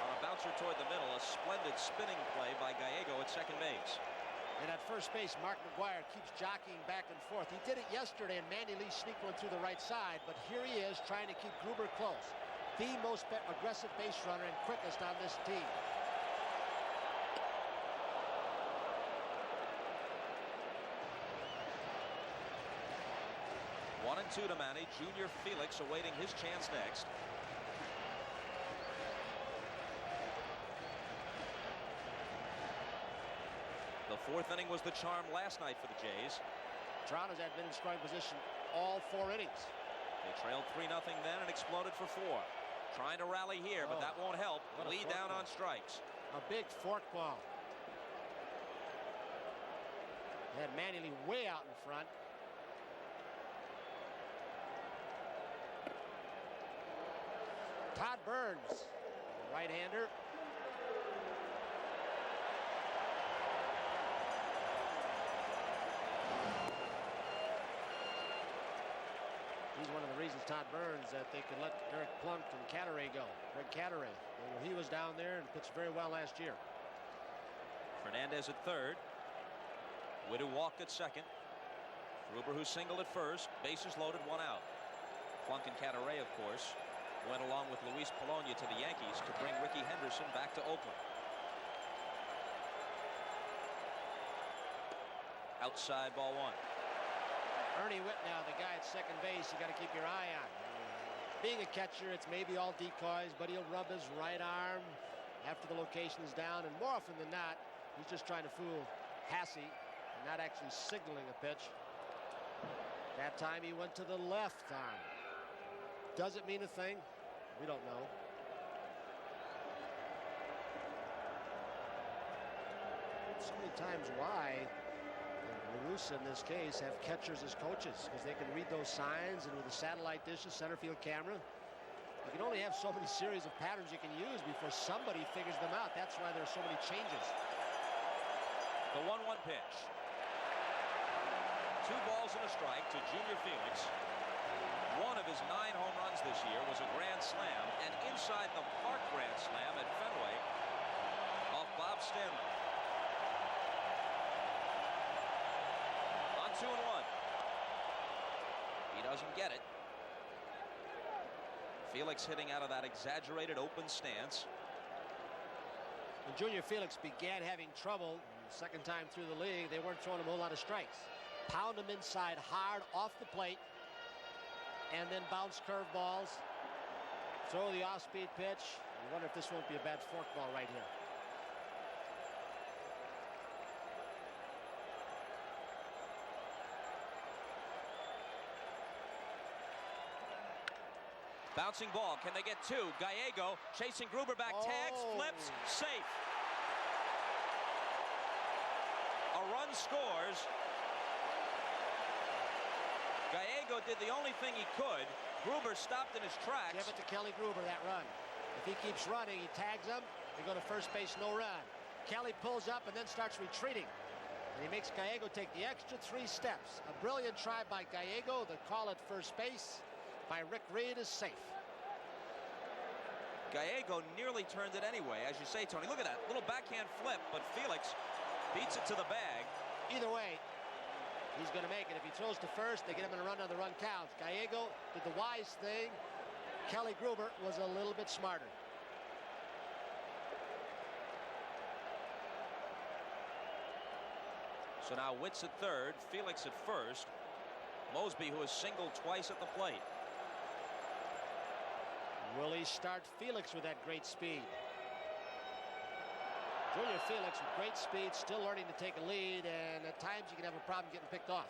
On a bouncer toward the middle, a splendid spinning play by Gallego at second base. And at first base, Mark McGuire keeps jockeying back and forth. He did it yesterday, and Manny Lee sneaked one through the right side, but here he is trying to keep Gruber close. The most aggressive base runner and quickest on this team. One and 2 to Manny. Junior Felix awaiting his chance next. The 4th inning was the charm last night for the Jays. Toronto's had been in scoring position all 4 innings. They trailed 3-0 then and exploded for 4. Trying to rally here, but that won't help. Lee down on strikes. A big fork ball. Had Manny Lee way out in front. Todd Burns, right-hander. He's one of the reasons, Todd Burns, that they could let Eric Plunk and Cataray go. Greg Cataray. He was down there and pitched very well last year. Fernandez at third. Widow walked at second. Gruber, who singled at first. Bases loaded, 1 out. Plunk and Cataray, of course, went along with Luis Polonia to the Yankees to bring Ricky Henderson back to Oakland. Outside ball 1. Ernie Whitnow, the guy at second base, you got to keep your eye on. Being a catcher, it's maybe all decoys, but he'll rub his right arm after the location is down, and more often than not, he's just trying to fool Hasse and not actually signaling a pitch. That time he went to the left arm. Does it mean a thing? We don't know. So many times why LaRussa in this case have catchers as coaches, because they can read those signs, and with the satellite dishes, center field camera, you can only have so many series of patterns you can use before somebody figures them out. That's why there's so many changes. The 1-1 pitch. 2 balls and a strike to Junior Felix. One of his 9 home runs this year was a grand slam, and inside the park grand slam at Fenway off Bob Stanley. On 2-1. He doesn't get it. Felix hitting out of that exaggerated open stance. When Junior Felix began having trouble the second time through the league, they weren't throwing him a whole lot of strikes. Pound him inside hard off the plate, and then bounce curveballs, throw the off-speed pitch. You wonder if this won't be a bad fork ball right here. Bouncing ball. Can they get 2? Gallego chasing Gruber back. Tags, flips, safe. A run scores. Gallego did the only thing he could. Gruber stopped in his tracks. Give it to Kelly Gruber, that run. If he keeps running, he tags him. They go to first base, no run. Kelly pulls up and then starts retreating. And he makes Gallego take the extra 3 steps. A brilliant try by Gallego. The call at first base by Rick Reed is safe. Gallego nearly turned it anyway. As you say, Tony, look at that little backhand flip, but Felix beats it to the bag. Either way, he's going to make it. If he throws to first, they get him in a run on the run counts. Gallego did the wise thing. Kelly Gruber was a little bit smarter. So now Witts at third, Felix at first. Mosby, who has singled twice at the plate. Will he start Felix with that great speed? Junior Felix with great speed, still learning to take a lead, and at times you can have a problem getting picked off.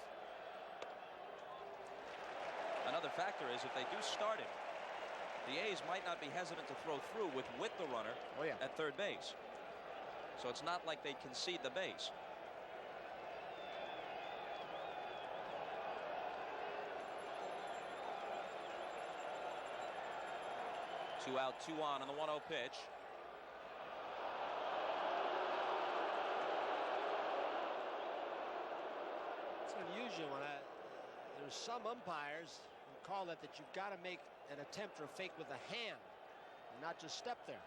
Another factor is if they do start him, the A's might not be hesitant to throw through with the runner at third base. So it's not like they concede the base. Two out, two on the 1-0 pitch. It's unusual when there's some umpires who call that you've got to make an attempt or a fake with a hand and not just step there.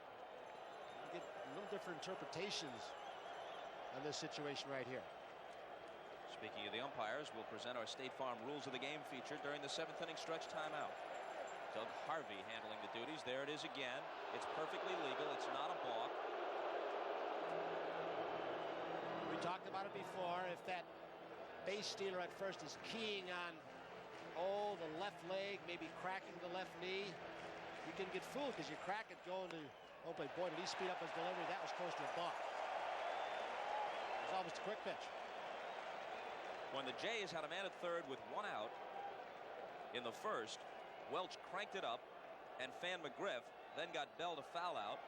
You get a little different interpretations on this situation right here. Speaking of the umpires, we'll present our State Farm Rules of the Game feature during the 7th inning stretch timeout. Doug Harvey handling the duties. There it is again. It's perfectly legal. It's not a balk. We talked about it before. If that base stealer at first is keying on, the left leg, maybe cracking the left knee, you can get fooled because you crack it going to, boy, did he speed up his delivery. That was close to a balk. It was almost a quick pitch. When the Jays had a man at third with 1 out in the first, Welch cranked it up, and Fan McGriff then got Bell to foul out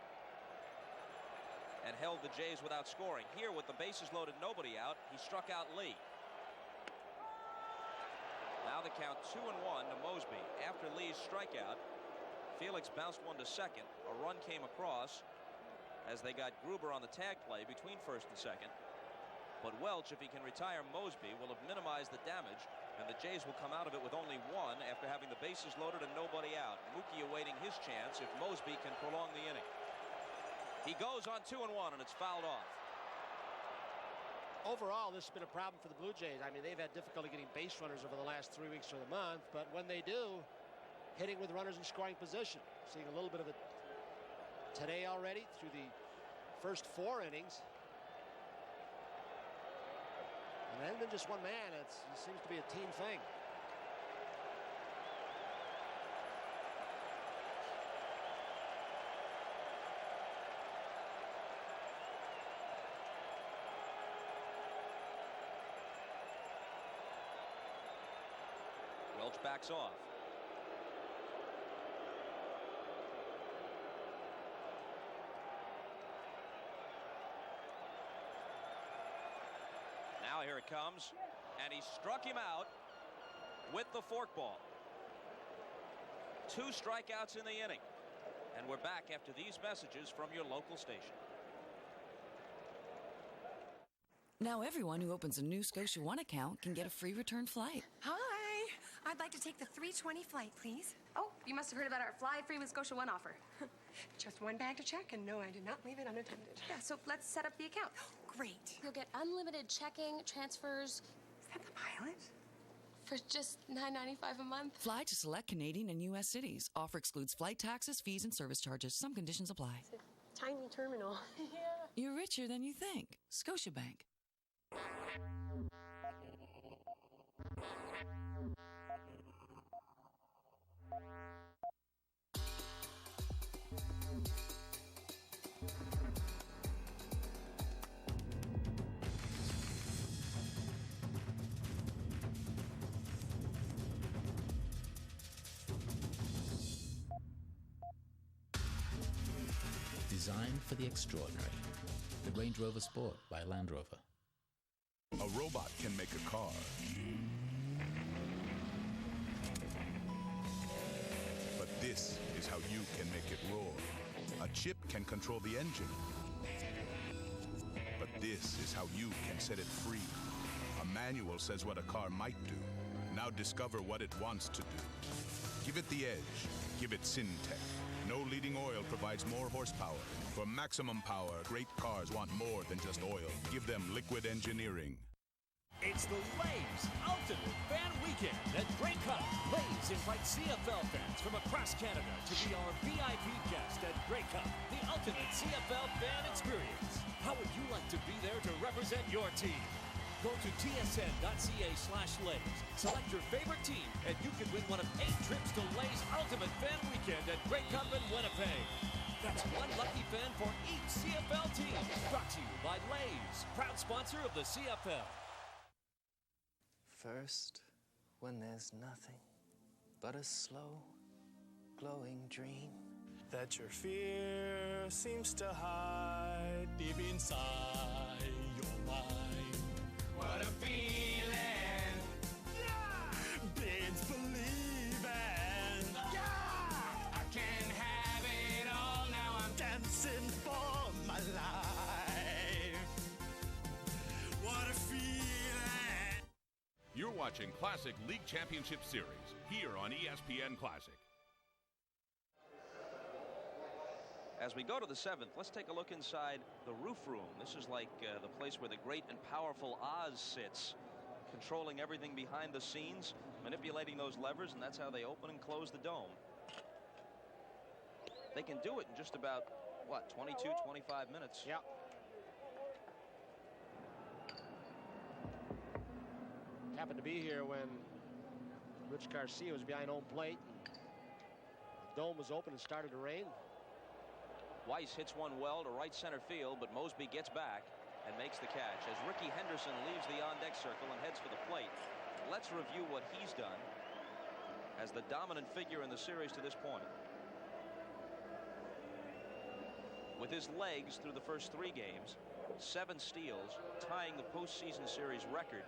and held the Jays without scoring. Here, with the bases loaded, nobody out, he struck out Lee. Now the count 2-1 to Mosby. After Lee's strikeout, Felix bounced one to second. A run came across as they got Gruber on the tag play between first and second. But Welch, if he can retire Mosby, will have minimized the damage, and the Jays will come out of it with only 1 after having the bases loaded and nobody out. Mookie awaiting his chance if Mosby can prolong the inning. He goes on 2-1, and it's fouled off. Overall, this has been a problem for the Blue Jays. I mean, they've had difficulty getting base runners over the last 3 weeks or the month, but when they do, hitting with runners in scoring position. Seeing a little bit of it today already through the first 4 innings. And it hasn't been just one man. It seems to be a team thing. Welch backs off. Now here it comes, and he struck him out with the forkball. 2 strikeouts in the inning, and we're back after these messages from your local station. Now everyone who opens a new Scotia One account can get a free return flight. Hi, I'd like to take the 3:20 flight, please. Oh, you must have heard about our Fly Free with Scotia One offer. Just 1 bag to check, and no, I did not leave it unattended. Yeah, so let's set up the account. Great. You'll get unlimited checking, transfers. Is that the pilot? For just $9.95 a month. Fly to select Canadian and U.S. cities. Offer excludes flight taxes, fees, and service charges. Some conditions apply. It's a tiny terminal. Yeah. You're richer than you think. Scotiabank. Designed for the extraordinary. The Range Rover Sport by Land Rover. A robot can make a car. But this is how you can make it roar. A chip can control the engine. But this is how you can set it free. A manual says what a car might do. Now discover what it wants to do. Give it the edge. Give it Syntec. No leading oil provides more horsepower. For maximum power, great cars want more than just oil. Give them Liquid Engineering. It's the Lays Ultimate Fan Weekend at Grey Cup. Lays invite CFL fans from across Canada to be our VIP guest at Grey Cup, the ultimate CFL fan experience. How would you like to be there to represent your team? Go to tsn.ca/Lays. Select your favorite team, and you can win one of 8 trips to Lays Ultimate Fan Weekend at Grey Cup in Winnipeg. That's one lucky fan for each CFL team. Brought to you by Lays, proud sponsor of the CFL. First, when there's nothing but a slow, glowing dream that your fear seems to hide deep inside your mind. What a feeling! Yeah! Bids believing! Yeah! I can have it all now. I'm Dancing for my life. What a feeling! You're watching Classic League Championship Series here on ESPN Classic. As we go to the 7th, let's take a look inside the roof room. This is like the place where the great and powerful Oz sits, controlling everything behind the scenes, manipulating those levers, and that's how they open and close the dome. They can do it in just about, what, 22, 25 minutes? Yep. Happened to be here when Rich Garcia was behind home plate. The dome was open and started to rain. Weiss hits one well to right center field, but Mosby gets back and makes the catch as Ricky Henderson leaves the on-deck circle and heads for the plate. Let's review what he's done as the dominant figure in the series to this point. With his legs through the first 3 games, 7 steals, tying the postseason series record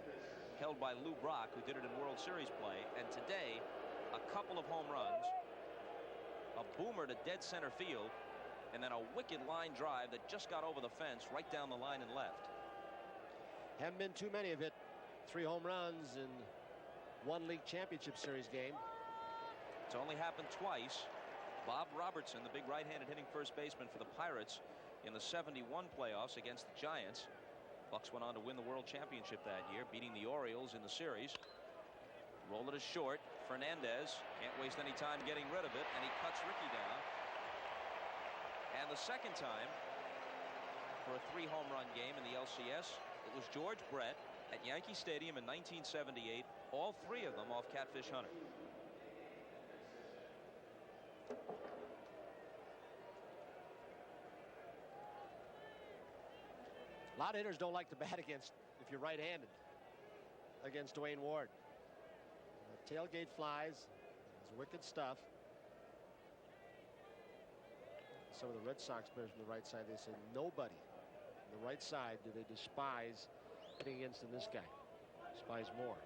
held by Lou Brock, who did it in World Series play. And today, a couple of home runs, a boomer to dead center field, and then a wicked line drive that just got over the fence right down the line and left. Haven't been too many of it. 3 home runs in 1 league championship series game. It's only happened twice. Bob Robertson, the big right-handed hitting first baseman for the Pirates in the '71 playoffs against the Giants. Bucks went on to win the World Championship that year, beating the Orioles in the series. Roll it as short. Fernandez can't waste any time getting rid of it, and he cuts Ricky down. And the second time for a 3 home run game in the LCS, it was George Brett at Yankee Stadium in 1978, all 3 of them off Catfish Hunter. A lot of hitters don't like to bat against, if you're right-handed, against Dwayne Ward. Tailgate flies, it's wicked stuff. Some of the Red Sox players from the right side, they said nobody on the right side do they despise hitting against than this guy. Despise more.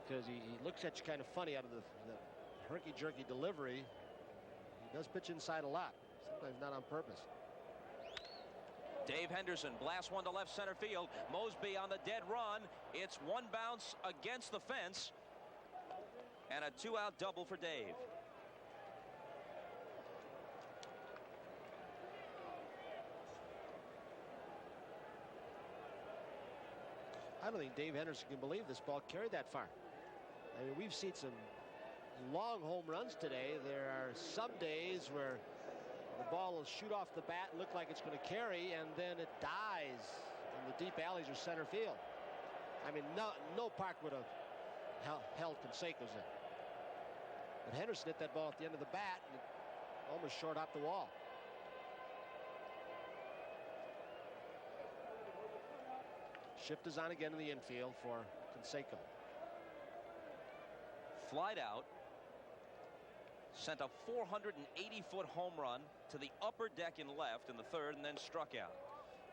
Because he looks at you kind of funny out of the herky-jerky delivery. He does pitch inside a lot, sometimes not on purpose. Dave Henderson blasts one to left center field. Mosby on the dead run. It's one bounce against the fence. And a 2-out double for Dave. I don't think Dave Henderson can believe this ball carried that far. I mean, we've seen some long home runs today. There are some days where the ball will shoot off the bat and look like it's going to carry, and then it dies in the deep alleys or center field. I mean, no park would have held Canseco's in. But Henderson hit that ball at the end of the bat and it almost short off the wall. Shift is on again in the infield for Canseco. Flied out. Sent a 480-foot home run to the upper deck in left in the 3rd and then struck out.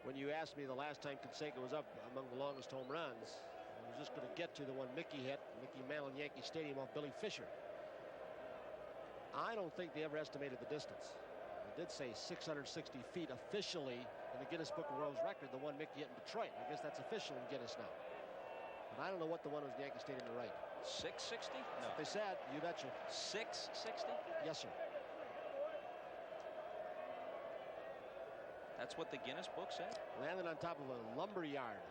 When you asked me the last time Canseco was up among the longest home runs, I was just going to get to the one Mickey hit, Mickey Mantle in Yankee Stadium off Billy Fisher. I don't think they ever estimated the distance. They did say 660 feet officially in the Guinness Book of World Record, the one Mickey hit in Detroit. I guess that's official in Guinness now. But I don't know what the one was Yankee Stadium to right. 660? No. They said, you betcha. 660? Yes, sir. That's what the Guinness book said? Landed on top of a lumber yard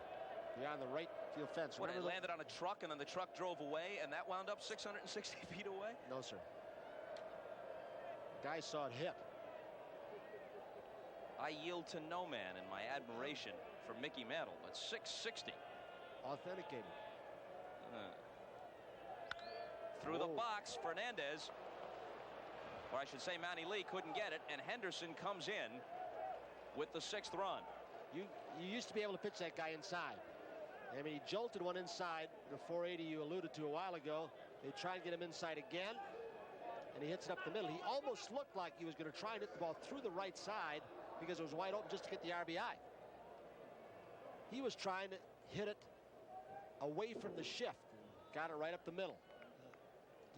beyond the right field fence. What, it landed on a truck and then the truck drove away and that wound up 660 feet away? No, sir. The guy saw it hit. I yield to no man in my admiration for Mickey Mantle at 660. Authenticated. Through the box, Fernandez, or I should say Manny Lee couldn't get it, and Henderson comes in with the 6th run. You used to be able to pitch that guy inside. I mean, he jolted one inside, the 480 you alluded to a while ago. They try and get him inside again, and he hits it up the middle. He almost looked like he was going to try and hit the ball through the right side because it was wide open just to get the RBI. He was trying to hit it away from the shift and got it right up the middle.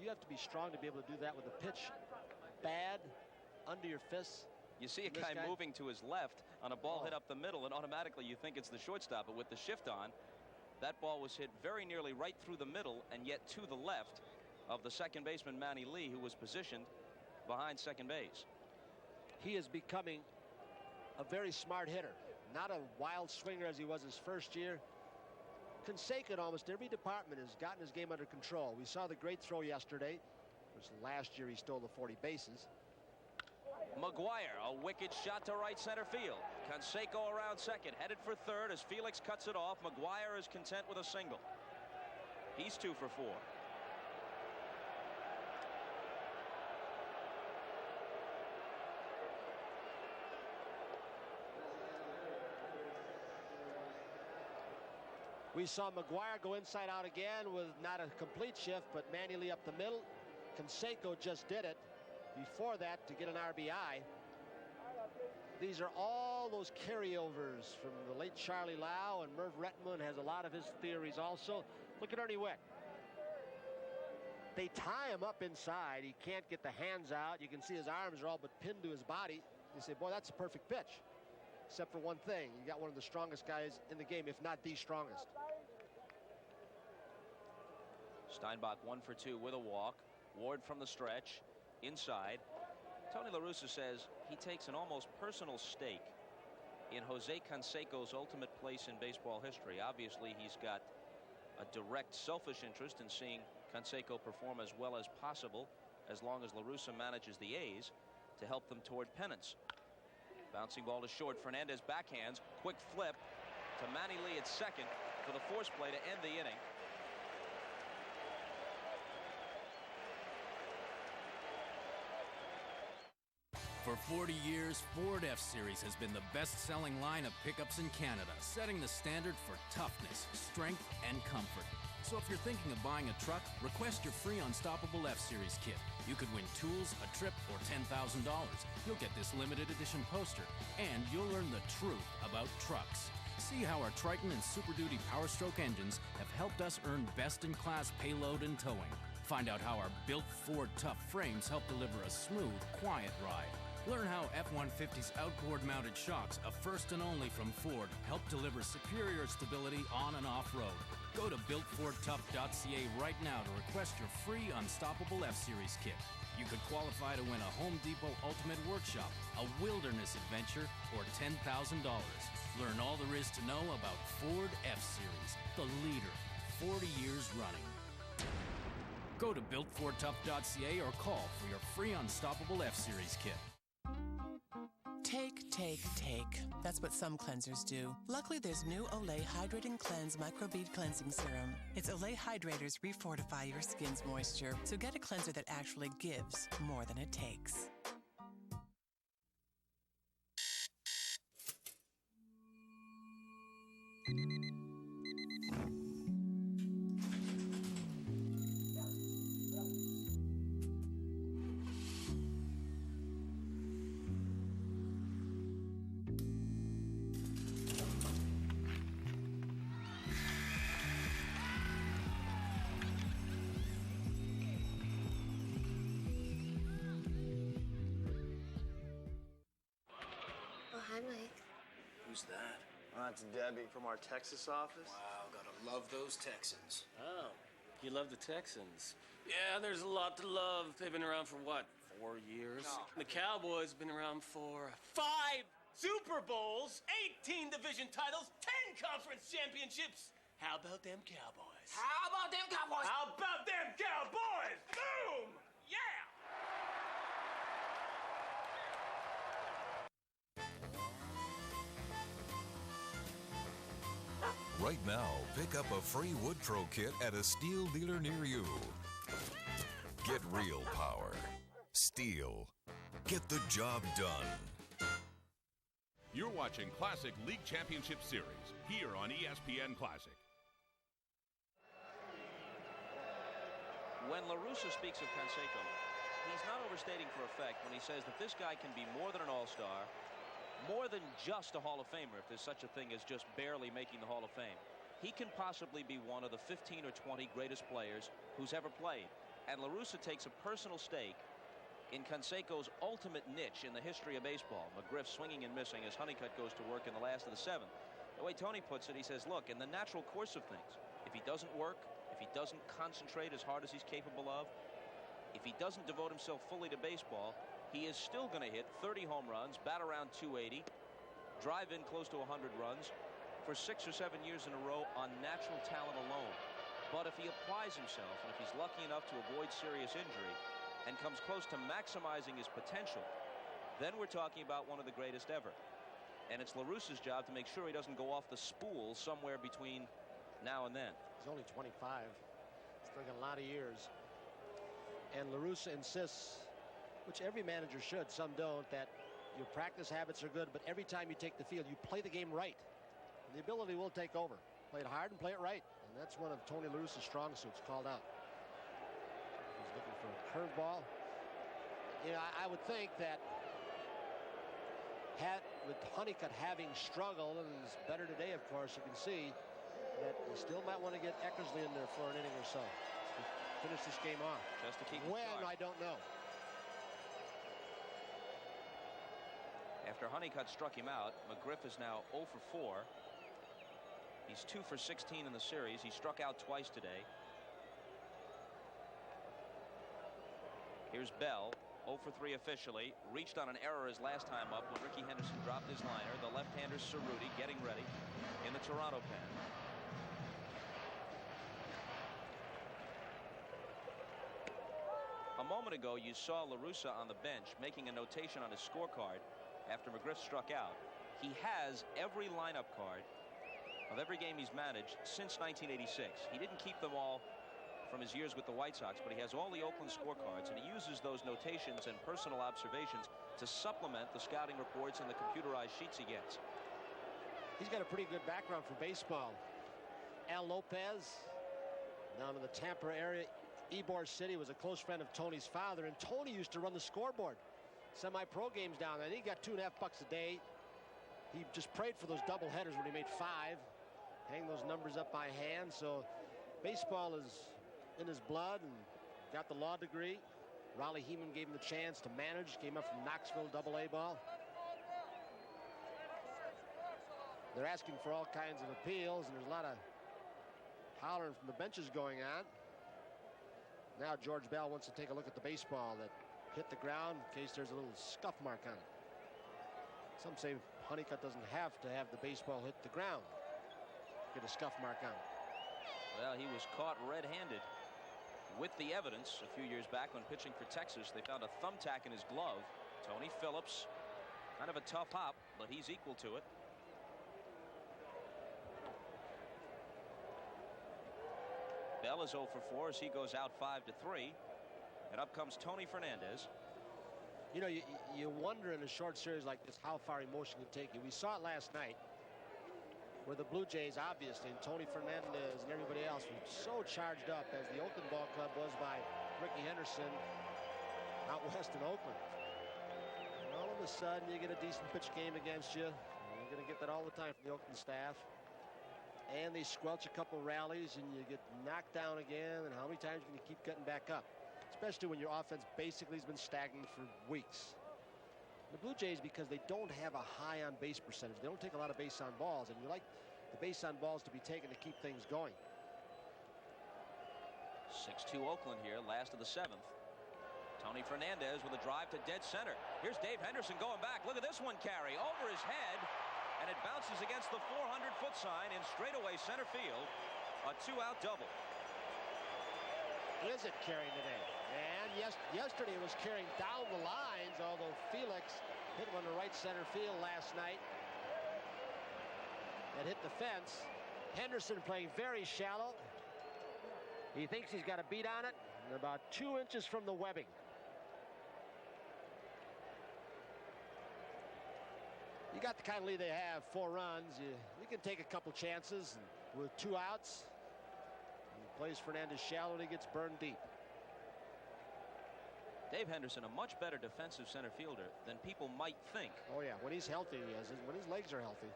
You have to be strong to be able to do that with a pitch bad under your fists. You see a guy moving to his left on a ball hit up the middle, and automatically you think it's the shortstop. But with the shift on, that ball was hit very nearly right through the middle and yet to the left of the second baseman Manny Lee, who was positioned behind second base. He is becoming a very smart hitter, not a wild swinger as he was his first year. Canseco in almost every department has gotten his game under control. We saw the great throw yesterday, which last year he stole the 40 bases. McGuire, a wicked shot to right center field. Canseco around second, headed for third as Felix cuts it off. McGuire is content with a single. He's 2 for 4. We saw McGuire go inside out again with not a complete shift, but Manny Lee up the middle. Canseco just did it before that to get an RBI. These are all those carryovers from the late Charlie Lau, and Merv Rettenmund has a lot of his theories also. Look at Ernie Wick. They tie him up inside. He can't get the hands out. You can see his arms are all but pinned to his body. You say, boy, that's a perfect pitch. Except for one thing, you got one of the strongest guys in the game, if not the strongest. Steinbach 1 for 2 with a walk. Ward from the stretch, inside. Tony La Russa says he takes an almost personal stake in Jose Canseco's ultimate place in baseball history. Obviously, he's got a direct selfish interest in seeing Canseco perform as well as possible, as long as La Russa manages the A's, to help them toward pennants. Bouncing ball to short. Fernandez backhands. Quick flip to Manny Lee at second for the force play to end the inning. For 40 years, Ford F-Series has been the best-selling line of pickups in Canada, setting the standard for toughness, strength, and comfort. So if you're thinking of buying a truck, request your free Unstoppable F-Series kit. You could win tools, a trip, or $10,000. You'll get this limited edition poster, and you'll learn the truth about trucks. See how our Triton and Super Duty Power Stroke engines have helped us earn best-in-class payload and towing. Find out how our built Ford Tough frames help deliver a smooth, quiet ride. Learn how F-150's outboard-mounted shocks, a first and only from Ford, help deliver superior stability on and off-road. Go to BuiltFordTough.ca right now to request your free Unstoppable F-Series kit. You could qualify to win a Home Depot Ultimate Workshop, a wilderness adventure, or $10,000. Learn all there is to know about Ford F-Series, the leader, 40 years running. Go to BuiltFordTough.ca or call for your free Unstoppable F-Series kit. Take, take, take. That's what some cleansers do. Luckily, there's new Olay Hydrate and Cleanse Microbead Cleansing Serum. Its Olay Hydrators refortify your skin's moisture, so get a cleanser that actually gives more than it takes. Hi, Mike. Who's that? Oh, that's Debbie from our Texas office. Wow, got a Love those Texans. Oh, you love the Texans. Yeah, there's a lot to love. They've been around for what, 4 years? No. The Cowboys have been around for 5 Super Bowls, 18 division titles, 10 conference championships. How about them Cowboys? How about them Cowboys? How about them Cowboys? Boom! Yeah! Right now, pick up a free Wood Pro kit at a steel dealer near you. Get real power. Steel. Get the job done. You're watching Classic League Championship Series here on ESPN Classic. When La Russa speaks of Canseco, he's not overstating for effect when he says that this guy can be more than an all-star, more than just a Hall of Famer, if there's such a thing as just barely making the Hall of Fame. He can possibly be one of the 15 or 20 greatest players who's ever played. And La Russa takes a personal stake in Canseco's ultimate niche in the history of baseball. McGriff swinging and missing as Honeycutt goes to work in the last of the 7th. The way Tony puts it, he says, look, in the natural course of things, if he doesn't work, if he doesn't concentrate as hard as he's capable of, if he doesn't devote himself fully to baseball, he is still going to hit 30 home runs, bat around 280, drive in close to 100 runs for 6 or 7 years in a row on natural talent alone. But if he applies himself, and if he's lucky enough to avoid serious injury and comes close to maximizing his potential, then we're talking about one of the greatest ever. And it's La Russa's job to make sure he doesn't go off the spool somewhere between now and then. He's only 25. Still got a lot of years. And La Russa insists, which every manager should, some don't, that your practice habits are good, but every time you take the field, you play the game right. And the ability will take over. Play it hard and play it right. And that's one of Tony La Russa's strong suits, called out. He's looking for a curveball. You know, I would think that with Honeycutt having struggled, and is better today, of course, you can see that he still might want to get Eckersley in there for an inning or so to finish this game off. Just to keep when, I don't know. After Honeycutt struck him out, McGriff is now 0 for 4. He's 2 for 16 in the series. He struck out twice today. Here's Bell, 0 for 3 officially. Reached on an error his last time up when Ricky Henderson dropped his liner. The left-hander Cerruti getting ready in the Toronto pen. A moment ago, you saw La Russa on the bench making a notation on his scorecard after McGriff struck out. He has every lineup card of every game he's managed since 1986. He didn't keep them all from his years with the White Sox, but he has all the Oakland scorecards, and he uses those notations and personal observations to supplement the scouting reports and the computerized sheets he gets. He's got a pretty good background for baseball. Al Lopez, down in the Tampa area, Ybor City, was a close friend of Tony's father, and Tony used to run the scoreboard. Semi-pro games down there. He got $2.50 a day. He just prayed for those double headers when he made 5. Hang those numbers up by hand. So baseball is in his blood, and got the law degree. Raleigh Heeman gave him the chance to manage. Came up from Knoxville, AA ball. They're asking for all kinds of appeals, and there's a lot of hollering from the benches going on. Now George Bell wants to take a look at the baseball that hit the ground in case there's a little scuff mark on it. Some say Honeycutt doesn't have to have the baseball hit the ground. Get a scuff mark on it. Well, he was caught red-handed with the evidence a few years back when pitching for Texas. They found a thumbtack in his glove. Tony Phillips, kind of a tough hop, but he's equal to it. Bell is 0 for 4 as he goes out 5 to 3. And up comes Tony Fernandez. You know, you wonder in a short series like this how far emotion can take you. We saw it last night where the Blue Jays, obviously, and Tony Fernandez and everybody else were so charged up, as the Oakland Ball Club was by Ricky Henderson out west in Oakland. And all of a sudden, you get a decent pitch game against you. You're going to get that all the time from the Oakland staff. And they squelch a couple rallies, and you get knocked down again. And how many times can you keep getting back up? Especially when your offense basically has been stagnant for weeks. The Blue Jays, because they don't have a high on base percentage, they don't take a lot of base on balls, and you like the base on balls to be taken to keep things going. 6-2 Oakland here, last of the 7th. Tony Fernandez with a drive to dead center. Here's Dave Henderson going back. Look at this one carry over his head, and it bounces against the 400-foot sign in straightaway center field. A 2-out double. Is it carrying today? And yesterday it was carrying down the lines, although Felix hit one to right center field last night. That hit the fence. Henderson playing very shallow. He thinks he's got a beat on it, and about 2 inches from the webbing. You got the kind of lead they have, 4 runs. You can take a couple chances, and with 2 outs, he plays Fernandez shallow and he gets burned deep. Dave Henderson, a much better defensive center fielder than people might think. Oh yeah, when he's healthy, he is. When his legs are healthy.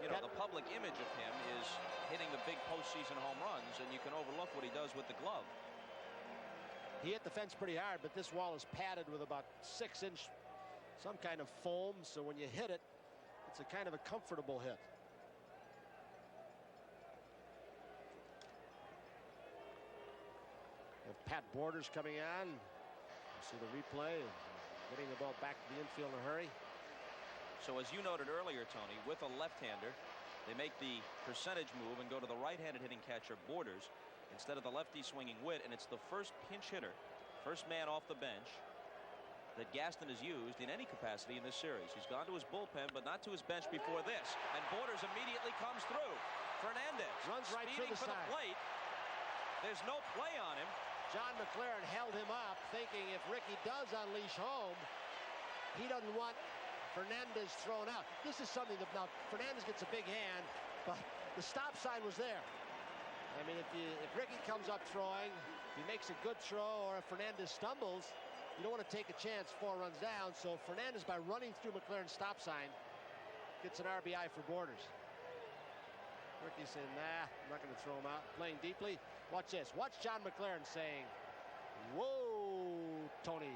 You know, the public image of him is hitting the big postseason home runs, and you can overlook what he does with the glove. He hit the fence pretty hard, but this wall is padded with about 6-inch some kind of foam, so when you hit it, it's a kind of a comfortable hit. And Pat Borders coming on. You see the replay, getting the ball back to the infield in a hurry. So as you noted earlier, Tony, with a left-hander, they make the percentage move and go to the right-handed hitting catcher Borders instead of the lefty swinging Witt, and it's the first pinch hitter, first man off the bench, that Gaston has used in any capacity in this series. He's gone to his bullpen, but not to his bench before this. And Borders immediately comes through. Fernandez runs right through the for side. The plate. There's no play on him. John McLaren held him up, thinking if Ricky does unleash home, he doesn't want Fernandez thrown out. This is something that now Fernandez gets a big hand, but the stop sign was there. I mean, if Ricky comes up throwing, if he makes a good throw, or if Fernandez stumbles, you don't want to take a chance 4 runs down. So Fernandez, by running through McLaren's stop sign, gets an RBI for Borders. Ricky saying, nah, I'm not going to throw him out. Playing deeply. Watch this. Watch John McLaren saying, whoa, Tony.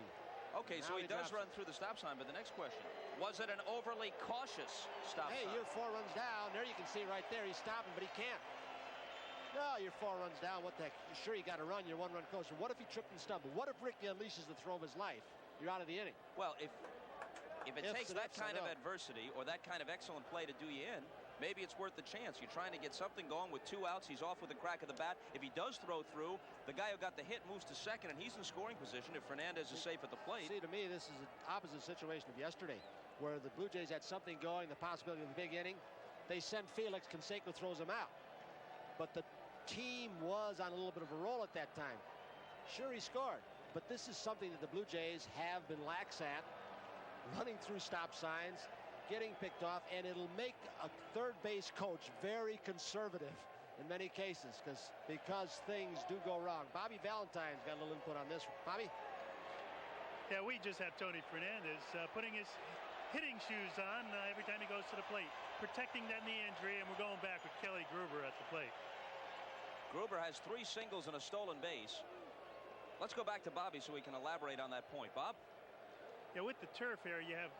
Okay, so he does run through the stop sign, but the next question, was it an overly cautious stop sign? Hey, you're 4 runs down. There you can see right there. He's stopping, but he can't. No, you're 4 runs down. What the heck? Sure, you got to run. You're 1 run closer. What if he tripped and stumbled? What if Ricky unleashes the throw of his life? You're out of the inning. Well, if it takes that kind of adversity or that kind of excellent play to do you in, maybe it's worth the chance. You're trying to get something going with 2 outs. He's off with the crack of the bat. If he does throw through, the guy who got the hit moves to second, and he's in scoring position if Fernandez is safe at the plate. See, to me, this is an opposite situation of yesterday, where the Blue Jays had something going, the possibility of a big inning. They send Felix. Canseco throws him out. But the team was on a little bit of a roll at that time. Sure, he scored, but this is something that the Blue Jays have been lax at, running through stop signs, getting picked off, and it'll make a third base coach very conservative in many cases because things do go wrong. Bobby Valentine's got a little input on this. Bobby? Yeah, we just have Tony Fernandez putting his hitting shoes on every time he goes to the plate, protecting that knee injury, and we're going back with Kelly Gruber at the plate. Gruber has 3 singles and a stolen base. Let's go back to Bobby so we can elaborate on that point. Bob? Yeah, with the turf here, you have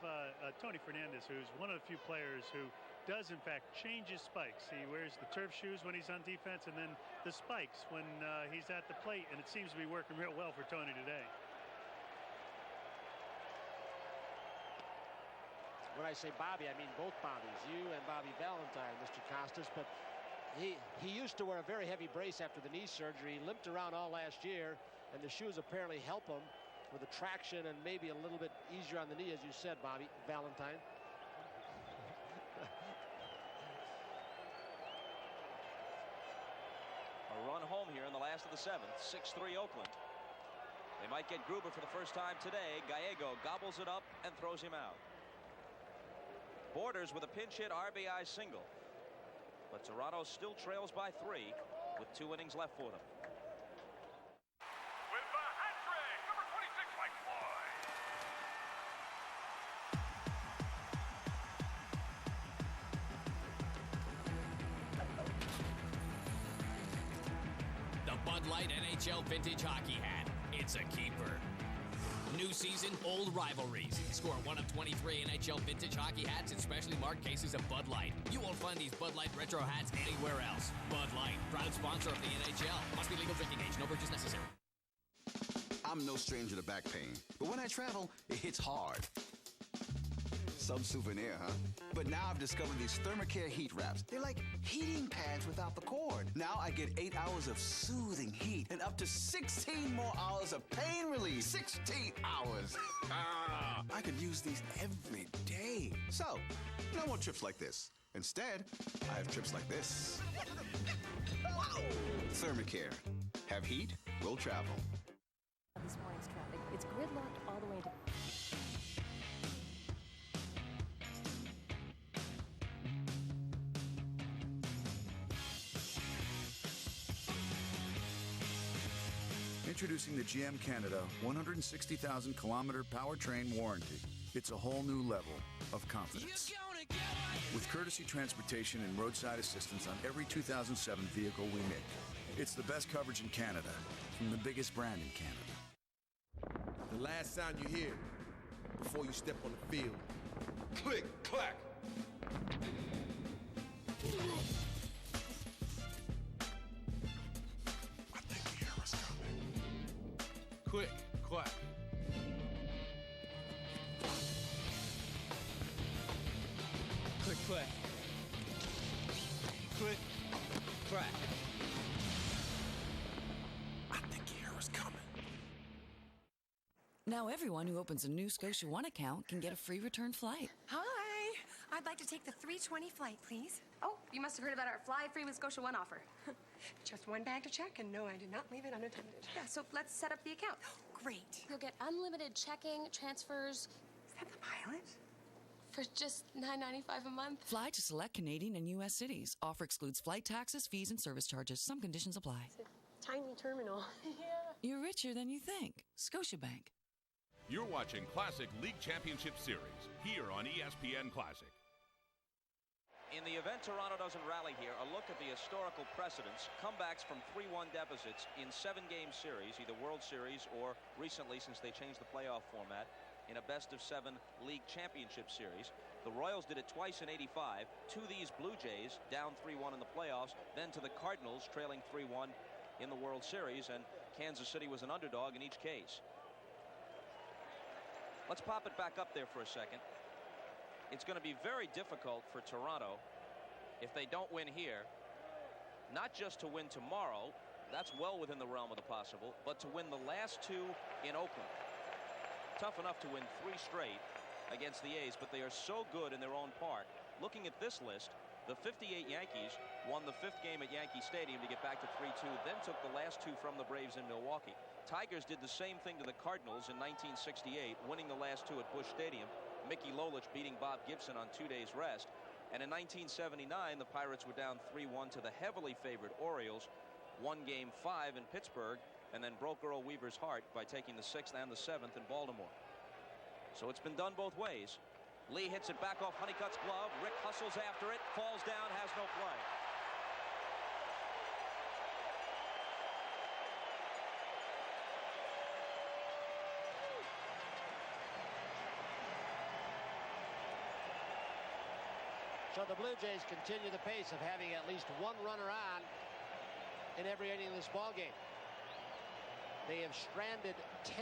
Tony Fernandez, who's one of the few players who does, in fact, change his spikes. He wears the turf shoes when he's on defense and then the spikes when he's at the plate, and it seems to be working real well for Tony today. When I say Bobby, I mean both Bobbies, you and Bobby Valentine, Mr. Costas, but he used to wear a very heavy brace after the knee surgery. He limped around all last year, and the shoes apparently help him with the traction and maybe a little bit easier on the knee, as you said, Bobby Valentine. A run home here in the last of the 7th, 6-3 Oakland. They might get Gruber for the first time today. Gallego gobbles it up and throws him out. Borders with a pinch hit RBI single. But Toronto still trails by 3 with 2 innings left for them. With the hat trick, number 26, Mike Floyd. The Bud Light NHL Vintage Hockey Hat. It's a keeper. New season, old rivalries. Score one of 23 NHL vintage hockey hats and specially marked cases of Bud Light. You won't find these Bud Light retro hats anywhere else. Bud Light, proud sponsor of the NHL. Must be legal drinking age. No purchase necessary. I'm no stranger to back pain, but when I travel, it hits hard. Some souvenir, huh? But now I've discovered these Thermacare heat wraps. They're like heating pads without the cord. Now I get 8 hours of soothing heat and up to 16 more hours of pain relief. 16 hours. I could use these every day. So, no more trips like this. Instead, I have trips like this. Wow! Thermacare. Have heat, we'll travel. This morning's traffic. It's gridlocked all the way to... Introducing the GM Canada 160,000 kilometer powertrain warranty. It's a whole new level of confidence. With courtesy transportation and roadside assistance on every 2007 vehicle we make. It's the best coverage in Canada from the biggest brand in Canada. The last sound you hear before you step on the field. Click, clack. Quick, clack. Click, click. Click, crack. I think he heard us coming. Now everyone who opens a new Scotia One account can get a free return flight. Hi. I'd like to take the 320 flight, please. Oh, you must have heard about our Fly Free with Scotia One offer. Just one bag to check, and no, I did not leave it unattended. Yeah, so let's set up the account. Great. You'll get unlimited checking, transfers. Is that the pilot? For just $9.95 a month. Fly to select Canadian and U.S. cities. Offer excludes flight taxes, fees, and service charges. Some conditions apply. It's a tiny terminal. Yeah. You're richer than you think. Scotiabank. You're watching Classic League Championship Series here on ESPN Classic. In the event Toronto doesn't rally here, a look at the historical precedents, comebacks from 3-1 deficits in 7-game series, either World Series or recently, since they changed the playoff format, in a best-of-7 league championship series. The Royals did it twice in '85 to these Blue Jays, down 3-1 in the playoffs, then to the Cardinals, trailing 3-1 in the World Series, and Kansas City was an underdog in each case. Let's pop it back up there for a second. It's going to be very difficult for Toronto if they don't win here, not just to win tomorrow, that's well within the realm of the possible, but to win the last 2 in Oakland. Tough enough to win 3 straight against the A's, but they are so good in their own park. Looking at this list, the 58 Yankees won the 5th game at Yankee Stadium to get back to 3-2, then took the last 2 from the Braves in Milwaukee. Tigers did the same thing to the Cardinals in 1968, winning the last 2 at Busch Stadium. Mickey Lolich beating Bob Gibson on 2 days rest. And in 1979, the Pirates were down 3-1 to the heavily favored Orioles, won Game 5 in Pittsburgh, and then broke Earl Weaver's heart by taking the 6th and the 7th in Baltimore. So it's been done both ways. Lee hits it back off Honeycutt's glove. Rick hustles after it, falls down, has no play. So the Blue Jays continue the pace of having at least one runner on in every inning of this ball game. They have stranded 10.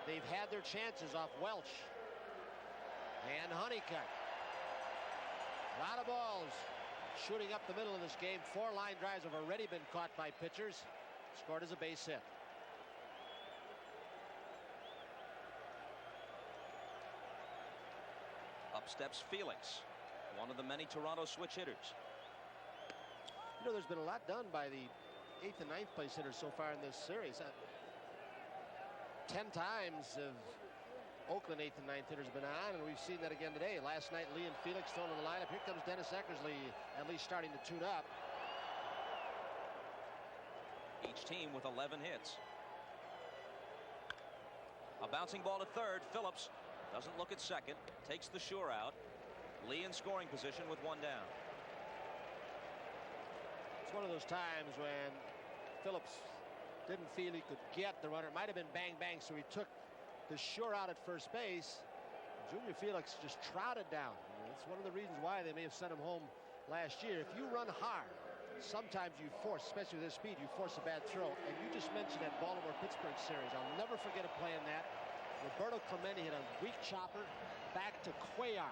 They've had their chances off Welch and Honeycutt. A lot of balls shooting up the middle of this game. 4 line drives have already been caught by pitchers. Scored as a base hit. Up steps Felix, one of the many Toronto switch hitters. You know, there's been a lot done by the 8th and 9th place hitters so far in this series. 10 times have Oakland 8th and 9th hitters been on, and we've seen that again today. Last night, Lee and Felix thrown in the lineup. Here comes Dennis Eckersley, at least starting to tune up. Each team with 11 hits. A bouncing ball to third. Phillips doesn't look at second, takes the sure out. Lee in scoring position with 1 down. It's one of those times when Phillips didn't feel he could get the runner. It might have been bang bang, so he took the sure out at first base. Junior Felix just trotted down. It's one of the reasons why they may have sent him home last year. If you run hard, sometimes you force, especially with their speed, you force a bad throw. And you just mentioned that Baltimore-Pittsburgh series. I'll never forget a play in that. Roberto Clemente hit a weak chopper back to Cuellar.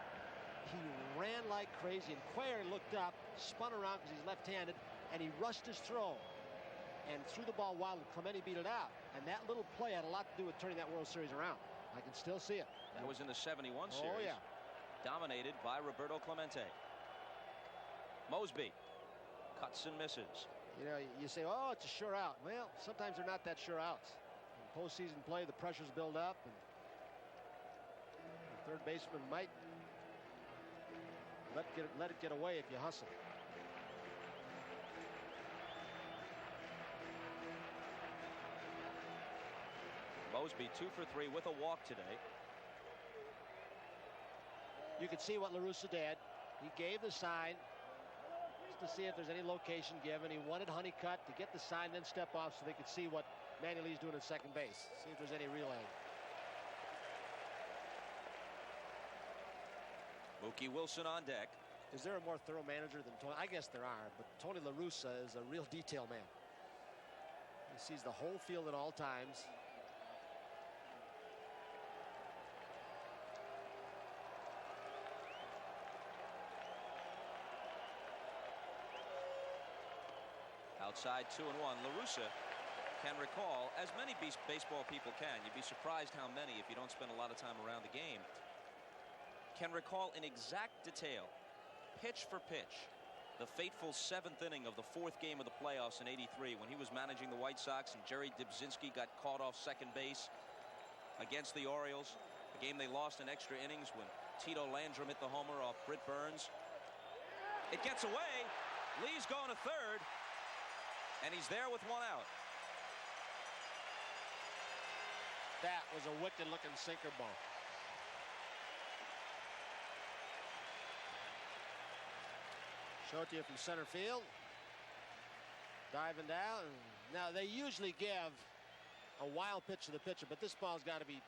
He ran like crazy, and Cuellar looked up, spun around because he's left-handed, and he rushed his throw and threw the ball wild, and Clemente beat it out. And that little play had a lot to do with turning that World Series around. I can still see it. That was in the 71 series. Oh, yeah. Dominated by Roberto Clemente. Mosby cuts and misses. You know, you say, oh, it's a sure out. Well, sometimes they're not that sure outs. In postseason play, the pressures build up, and the third baseman might let it get away if you hustle. Mosby 2 for 3 with a walk today. You can see what La Russa did. He gave the sign just to see if there's any location given. He wanted Honeycutt to get the sign, then step off so they could see what Manny Lee's doing at second base. See if there's any relay. Mookie Wilson on deck. Is there a more thorough manager than Tony? I guess there are, but Tony La Russa is a real detail man. He sees the whole field at all times. Outside 2-1. La Russa can recall, as many baseball people can, you'd be surprised how many if you don't spend a lot of time around the game, can recall in exact detail, pitch for pitch, the fateful 7th inning of the 4th game of the playoffs in '83 when he was managing the White Sox and Jerry Dybzinski got caught off second base against the Orioles, a game they lost in extra innings when Tito Landrum hit the homer off Britt Burns. It gets away. Lee's going to third, and he's there with 1 out. That was a wicked-looking sinker ball. Show it to you from center field. Diving down. Now, they usually give a wild pitch to the pitcher, but this ball's got to be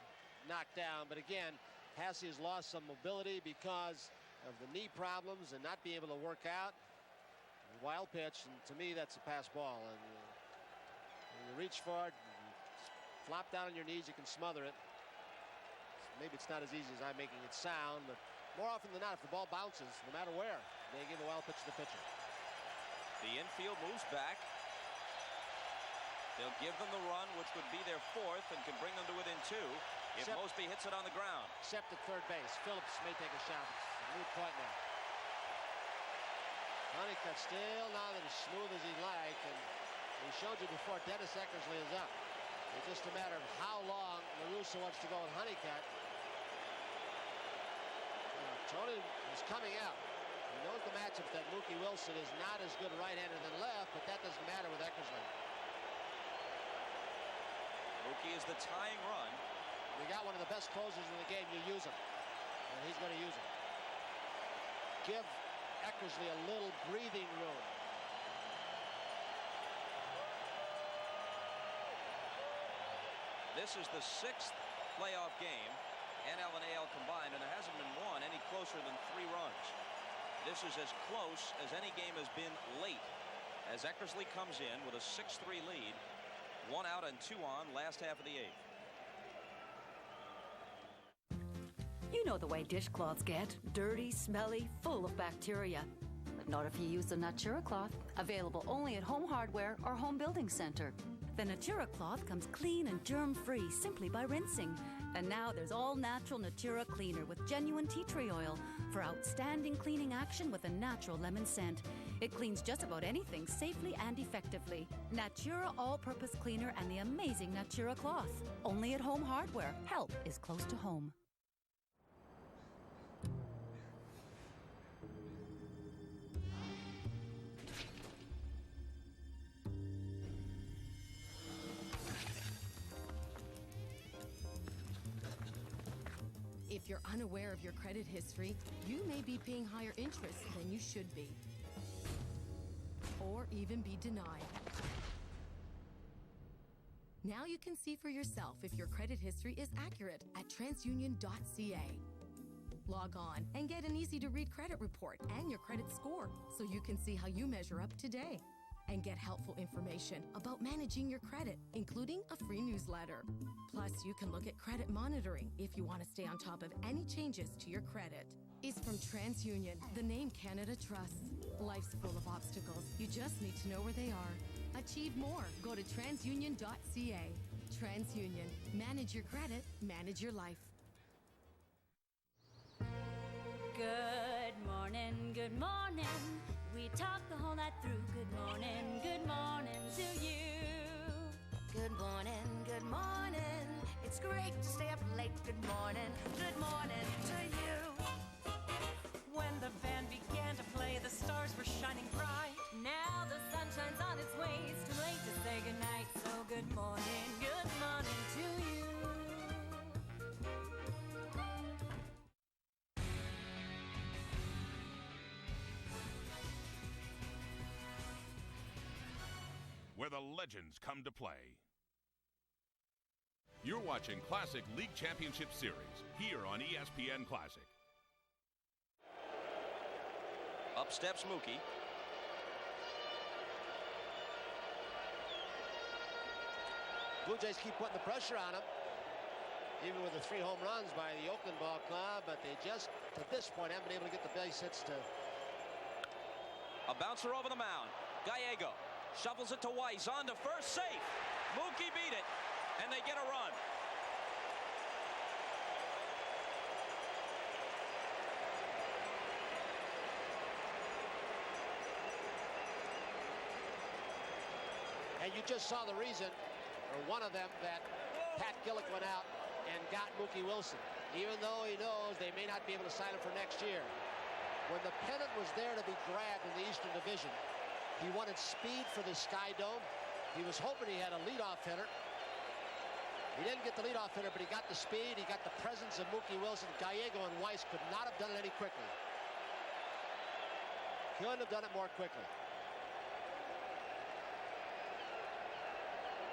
knocked down. But again, Hasse has lost some mobility because of the knee problems and not being able to work out. Wild pitch, and to me, that's a pass ball. And when you reach for it, you flop down on your knees, you can smother it. Maybe it's not as easy as I'm making it sound, but more often than not, if the ball bounces, no matter where, they give a wild pitch to the pitcher. The infield moves back. They'll give them the run, which would be their 4th, and can bring them to within 2 if Mosby hits it on the ground. Except at third base. Phillips may take a shot. It's a moot point now. Honeycutt still not as smooth as he'd like, and we showed you before Dennis Eckersley is up. It's just a matter of how long La Russa wants to go with Honeycutt. Tony is coming out. He knows the matchup that Mookie Wilson is not as good right-hander than left, but that doesn't matter with Eckersley. Mookie is the tying run. You got one of the best closers in the game, you use him. And he's going to use him. Give Eckersley a little breathing room. This is the 6th playoff game, NL and AL combined, and there hasn't been one any closer than 3 runs. This is as close as any game has been late, as Eckersley comes in with a 6-3 lead, 1 out and 2 on, last half of the 8th. You know the way dishcloths get. Dirty, smelly, full of bacteria. But not if you use the Natura cloth. Available only at Home Hardware or Home Building Center. The Natura cloth comes clean and germ-free simply by rinsing. And now there's all-natural Natura cleaner with genuine tea tree oil for outstanding cleaning action with a natural lemon scent. It cleans just about anything safely and effectively. Natura all-purpose cleaner and the amazing Natura cloth. Only at Home Hardware. Help is close to home. If you're unaware of your credit history, you may be paying higher interest than you should be, or even be denied. Now you can see for yourself if your credit history is accurate at transunion.ca. Log on and get an easy-to-read credit report and your credit score so you can see how you measure up today. And get helpful information about managing your credit, including a free newsletter. Plus, you can look at credit monitoring if you want to stay on top of any changes to your credit. It's from TransUnion, the name Canada trusts. Life's full of obstacles. You just need to know where they are. Achieve more. Go to transunion.ca. TransUnion. Manage your credit, manage your life. Good morning, good morning. We talk the whole night through. Good morning to you. Good morning. It's great to stay up late. Good morning to you. When the band began to play, the stars were shining bright. Now the sun shines on its way. It's too late to say goodnight. So good morning to you. Where the legends come to play. You're watching Classic League Championship Series here on ESPN Classic. Up steps Mookie. Blue Jays keep putting the pressure on him, even with the 3 home runs by the Oakland Ball Club, but they just, to this point, haven't been able to get the base hits to. A bouncer over the mound. Gallego shovels it to Weiss, on to first, safe. Mookie beat it, and they get a run. And you just saw the reason, or one of them, that Pat Gillick went out and got Mookie Wilson, even though he knows they may not be able to sign him for next year. When the pennant was there to be grabbed in the Eastern Division, he wanted speed for the Sky Dome. He was hoping he had a leadoff hitter. He didn't get the leadoff hitter, but he got the speed. He got the presence of Mookie Wilson. Gallego and Weiss could not have done it any quickly. Couldn't have done it more quickly.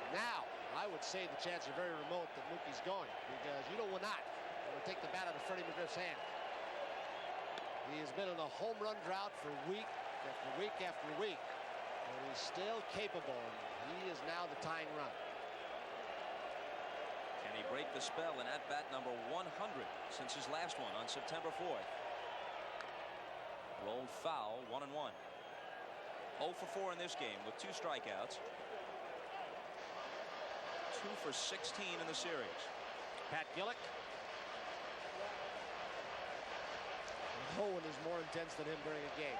Now, I would say the chances are very remote that Mookie's going, because you will not want to take the bat out of Freddie McGriff's hand. He has been in a home run drought for week after week after week, and he's still capable. He is now the tying run. Can he break the spell in at-bat number 100 since his last one on September 4th? Rolled foul, 1-1. 0 for 4 in this game with 2 strikeouts. 2 for 16 in the series. Pat Gillick. No one is more intense than him during a game.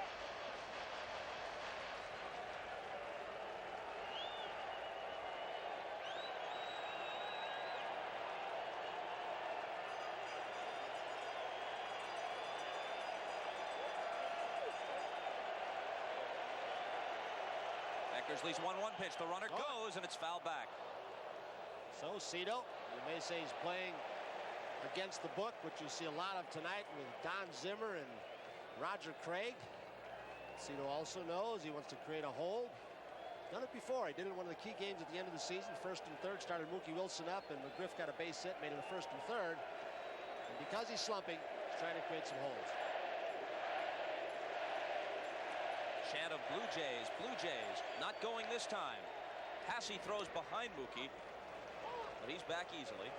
Eckersley's 1-1 pitch. The runner goes, and it's fouled back. So Cito, you may say he's playing against the book, which you see a lot of tonight with Don Zimmer and Roger Craig. Cito also knows he wants to create a hold. Done it before. He did it in one of the key games at the end of the season. 1st and 3rd, started Mookie Wilson up, and McGriff got a base hit, made it a 1st and 3rd. And because he's slumping, he's trying to create some holds. Chant of Blue Jays, not going this time. Hasse throws behind Mookie, but he's back easily.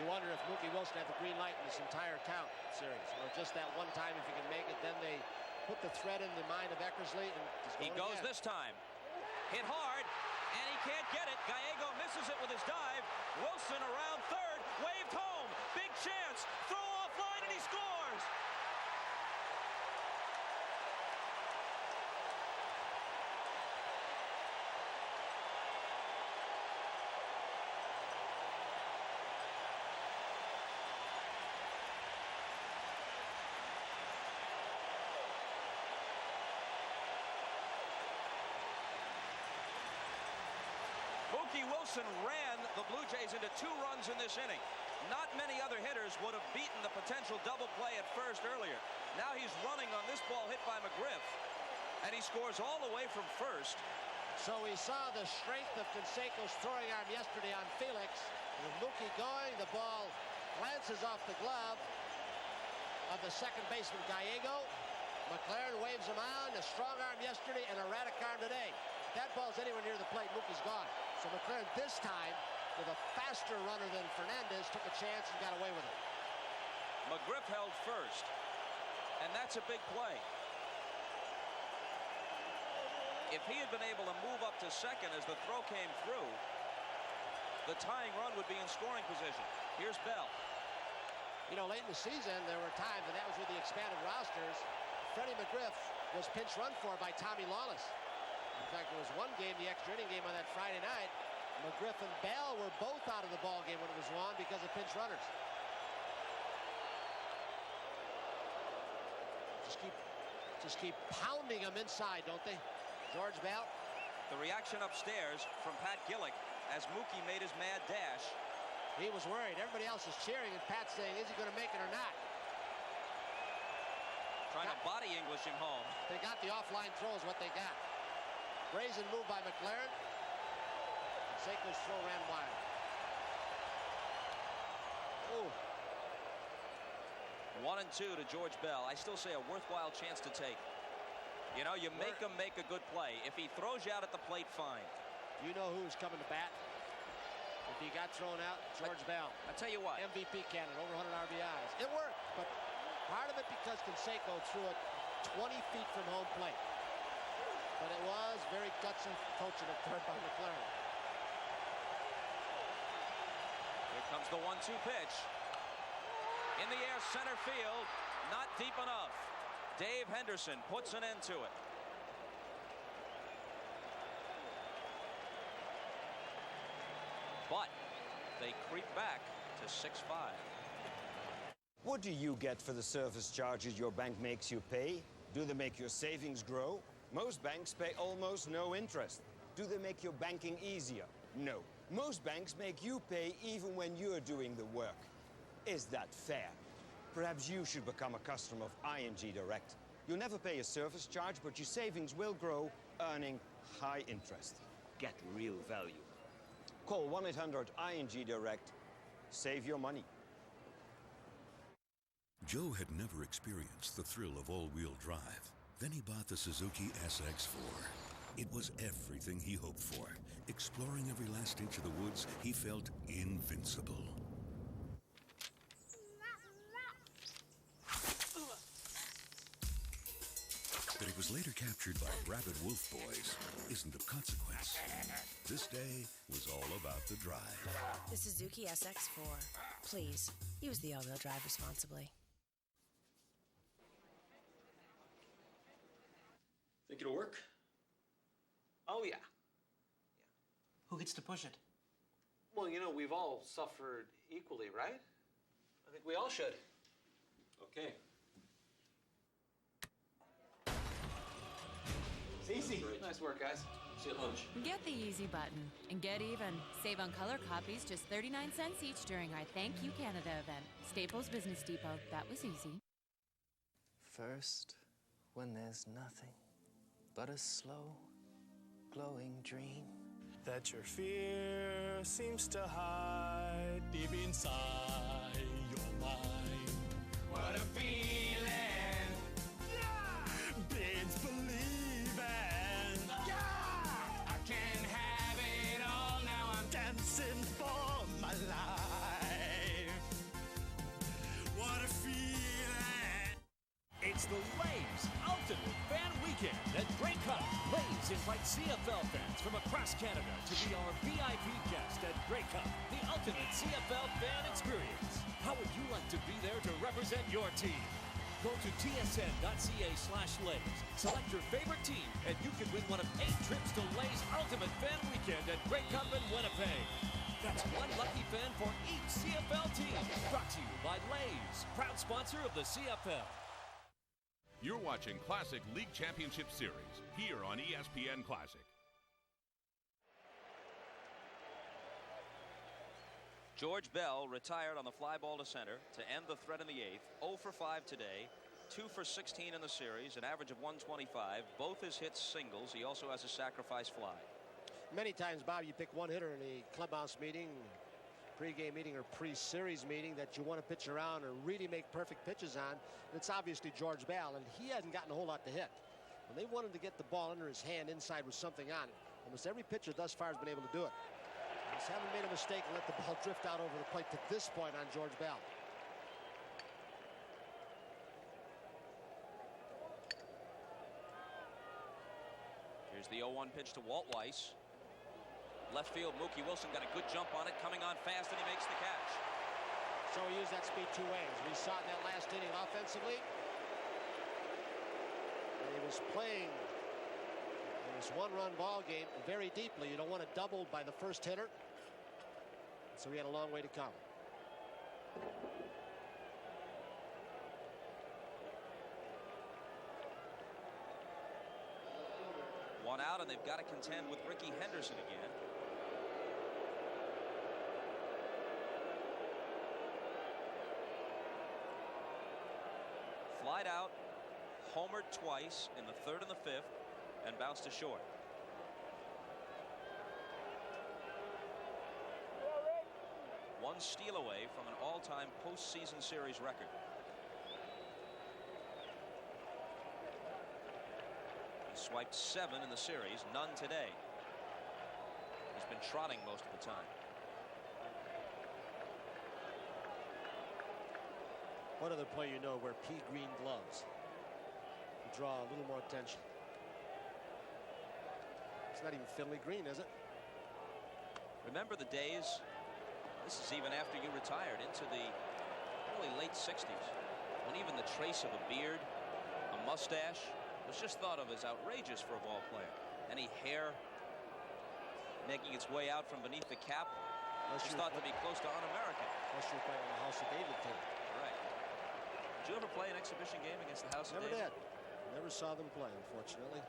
You wonder if Mookie Wilson had the green light in this entire count series, or just that one time if he can make it. Then they put the threat in the mind of Eckersley, and he goes this time. Hit hard, and he can't get it. Gallego misses it with his dive. Wilson around third, waved home. Big chance, throw offline, and he scores. Mookie Wilson ran the Blue Jays into 2 runs in this inning. Not many other hitters would have beaten the potential double play at first earlier. Now he's running on this ball hit by McGriff, and he scores all the way from first. So we saw the strength of Canseco's throwing arm yesterday on Felix. With Mookie going, the ball glances off the glove of the second baseman Gallego. McLaren waves him on. A strong arm yesterday and a erratic arm today. If that ball's anywhere near the plate, Mookie's gone. So McLaren this time, with a faster runner than Fernandez, took a chance and got away with it. McGriff held first, and that's a big play. If he had been able to move up to second as the throw came through, the tying run would be in scoring position. Here's Bell. You know, late in the season, there were times, and that was with the expanded rosters, Freddie McGriff was pinch run for by Tommy Lawless. In fact, there was one game, the extra inning game on that Friday night, McGriff and Bell were both out of the ball game when it was won because of pinch runners. Just keep pounding them inside, don't they? George Bell. The reaction upstairs from Pat Gillick as Mookie made his mad dash. He was worried. Everybody else is cheering, and Pat's saying, is he going to make it or not? Trying to body English him home. They got the offline throw is what they got. Brazen move by McLaren. Canseco's throw ran wild. Ooh. 1-2 to George Bell. I still say a worthwhile chance to take. You know, you make him make a good play. If he throws you out at the plate, fine. You know who's coming to bat? If he got thrown out, George Bell. I tell you what. MVP candidate, over 100 RBIs. It worked, but part of it because Canseco threw it 20 feet from home plate. But it was very gutsy coaching at third by McLaren. Here comes the 1-2 pitch. In the air, center field. Not deep enough. Dave Henderson puts an end to it. But they creep back to 6-5. What do you get for the service charges your bank makes you pay? Do they make your savings grow? Most banks pay almost no interest. Do they make your banking easier? No. Most banks make you pay even when you're doing the work. Is that fair? Perhaps you should become a customer of ING Direct. You'll never pay a service charge, but your savings will grow, earning high interest. Get real value. Call 1-800-ING Direct. Save your money. Joe had never experienced the thrill of all-wheel drive. Then he bought the Suzuki SX4. It was everything he hoped for. Exploring every last inch of the woods, he felt invincible. That it was later captured by rabid wolf boys isn't of consequence. This day was all about the drive. The Suzuki SX4. Please, use the all-wheel drive responsibly. Think it'll work? Oh, yeah. Who gets to push it? Well, you know, we've all suffered equally, right? I think we all should. Okay. It's easy. Nice work, guys. See you at lunch. Get the easy button and get even. Save on color copies just 39 cents each during our Thank You Canada event. Staples Business Depot. That was easy. First, when there's nothing but a slow, glowing dream that your fear seems to hide deep inside your mind. What a feeling! Yeah! Bids believing. Yeah! I can have it all now. I'm dancing for my life. What a feeling! It's the Lays Ultimate Fan Weekend at Grey Cup. Lays invite CFL fans from across Canada to be our VIP guest at Grey Cup, the ultimate CFL fan experience. How would you like to be there to represent your team? Go to tsn.ca/Lays, select your favorite team, and you can win one of 8 trips to Lays Ultimate Fan Weekend at Grey Cup in Winnipeg. That's one lucky fan for each CFL team. Brought to you by Lays, proud sponsor of the CFL. You're watching Classic League Championship Series here on ESPN Classic. George Bell retired on the fly ball to center to end the threat in the 8th. 0 for 5 today. 2 for 16 in the series, an average of 125. Both his hits singles. He also has a sacrifice fly. Many times, Bob, you pick one hitter in a clubhouse meeting, pre-game meeting or pre-series meeting that you want to pitch around or really make perfect pitches on. It's obviously George Bell, and he hasn't gotten a whole lot to hit. When they wanted to get the ball under his hand inside with something on it, almost every pitcher thus far has been able to do it. Just haven't made a mistake and let the ball drift out over the plate to this point on George Bell. Here's the 0-1 pitch to Walt Weiss. Left field, Mookie Wilson got a good jump on it, coming on fast, and he makes the catch. So he used that speed two ways. We saw it in that last inning offensively. And he was playing in this one-run ball game very deeply. You don't want it doubled by the first hitter. So he had a long way to come. One out, and they've got to contend with Ricky Henderson again. Flied out, homered twice in the 3rd and the 5th, and bounced to short. One steal away from an all-time postseason series record. He swiped 7 in the series, none today. He's been trotting most of the time. What other player you know wear pea green gloves to draw a little more attention? It's not even Finley green, is it? Remember the days, this is even after you retired, into the early late 60s, when even the trace of a beard, a mustache, was just thought of as outrageous for a ball player. Any hair making its way out from beneath the cap was thought to be close to un-American. Unless you're playing on the House of David team. Right. Did you ever play an exhibition game against the House of David? Never did. Never saw them play, unfortunately.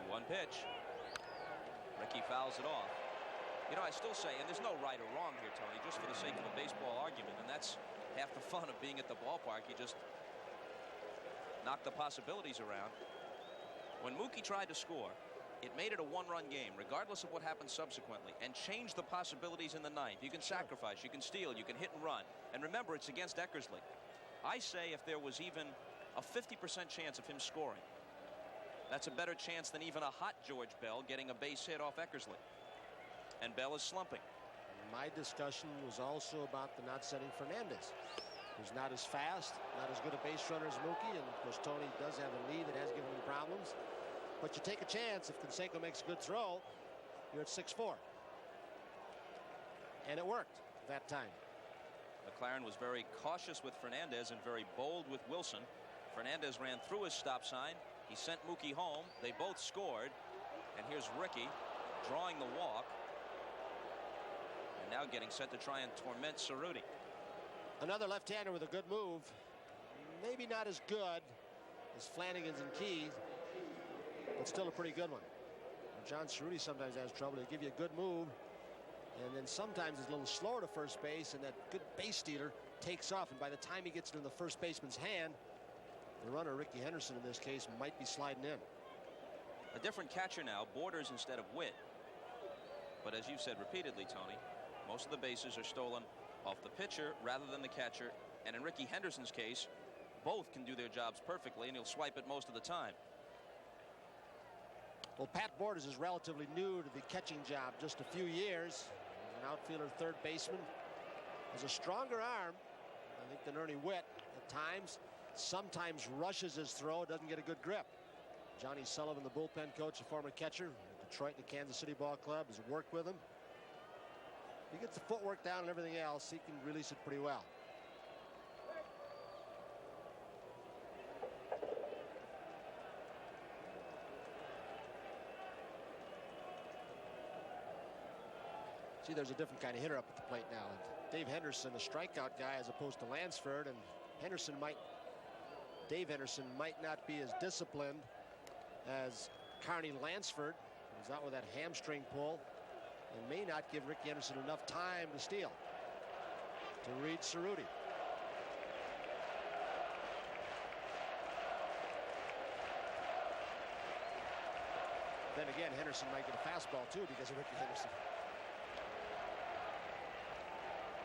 2-1 pitch. Ricky fouls it off. You know, I still say, and there's no right or wrong here, Tony, just for the sake of a baseball argument, and that's half the fun of being at the ballpark. You just knock the possibilities around. When Mookie tried to score, it made it a one-run game, regardless of what happened subsequently, and changed the possibilities in the 9th. You can sacrifice, you can steal, you can hit and run. And remember, it's against Eckersley. I say if there was even a 50% chance of him scoring, that's a better chance than even a hot George Bell getting a base hit off Eckersley. And Bell is slumping. My discussion was also about the not setting Fernandez. He's not as fast, not as good a base runner as Mookie, and of course Tony does have a knee that has given him problems. But you take a chance if Canseco makes a good throw, you're at 6-4. And it worked that time. McLaren was very cautious with Fernandez and very bold with Wilson. Fernandez ran through his stop sign. He sent Mookie home. They both scored. And here's Ricky drawing the walk. And now getting set to try and torment Cerruti. Another left-hander with a good move. Maybe not as good as Flanagan's and Key, but still a pretty good one. John Cerruti sometimes has trouble. He'll give you a good move, and then sometimes he's a little slower to first base, and that good base stealer takes off, and by the time he gets into the first baseman's hand, the runner, Ricky Henderson in this case, might be sliding in. A different catcher now, Borders instead of Witt. But as you've said repeatedly, Tony, most of the bases are stolen off the pitcher rather than the catcher, and in Ricky Henderson's case, both can do their jobs perfectly, and he'll swipe it most of the time. Well, Pat Borders is relatively new to the catching job, just a few years. He's an outfielder, third baseman. Has a stronger arm, I think, than Ernie Witt at times. Sometimes rushes his throw, doesn't get a good grip. Johnny Sullivan, the bullpen coach, a former catcher, Detroit and the Kansas City Ball Club, has worked with him. He gets the footwork down and everything else, he can release it pretty well. See, there's a different kind of hitter up at the plate now. And Dave Henderson, a strikeout guy as opposed to Lansford, and Henderson might Dave Henderson might not be as disciplined as Carney Lansford, who's out with that hamstring pull, and may not give Ricky Henderson enough time to steal. To read Cerruti. Then again, Henderson might get a fastball too because of Ricky Henderson.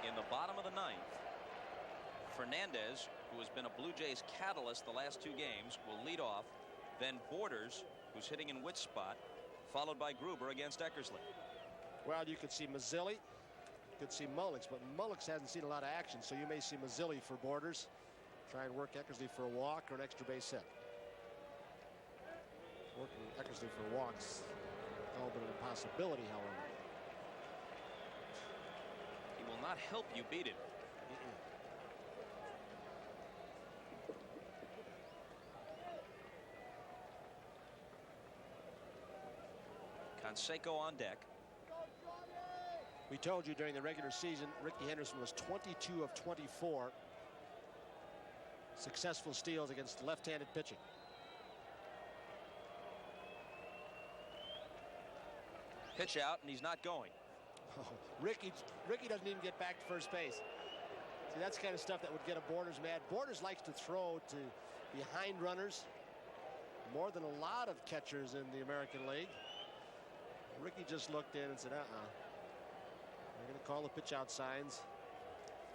In the bottom of the ninth, Fernandez, who has been a Blue Jays catalyst the last 2 games, will lead off. Then Borders, who's hitting in Witt's spot, followed by Gruber against Eckersley. Well, you could see Mazzilli, you could see Mullix, but Mullix hasn't seen a lot of action, so you may see Mazzilli for Borders. Try and work Eckersley for a walk or an extra base hit. Working Eckersley for walks, all but an impossibility, however. He will not help you beat him. Canseco on deck. We told you during the regular season, Ricky Henderson was 22 of 24 successful steals against left-handed pitching. Pitch out, and he's not going. Oh, Ricky doesn't even get back to first base. See, that's the kind of stuff that would get a Borders mad. Borders likes to throw to behind runners more than a lot of catchers in the American League. Ricky just looked in and said, They're going to call the pitch out signs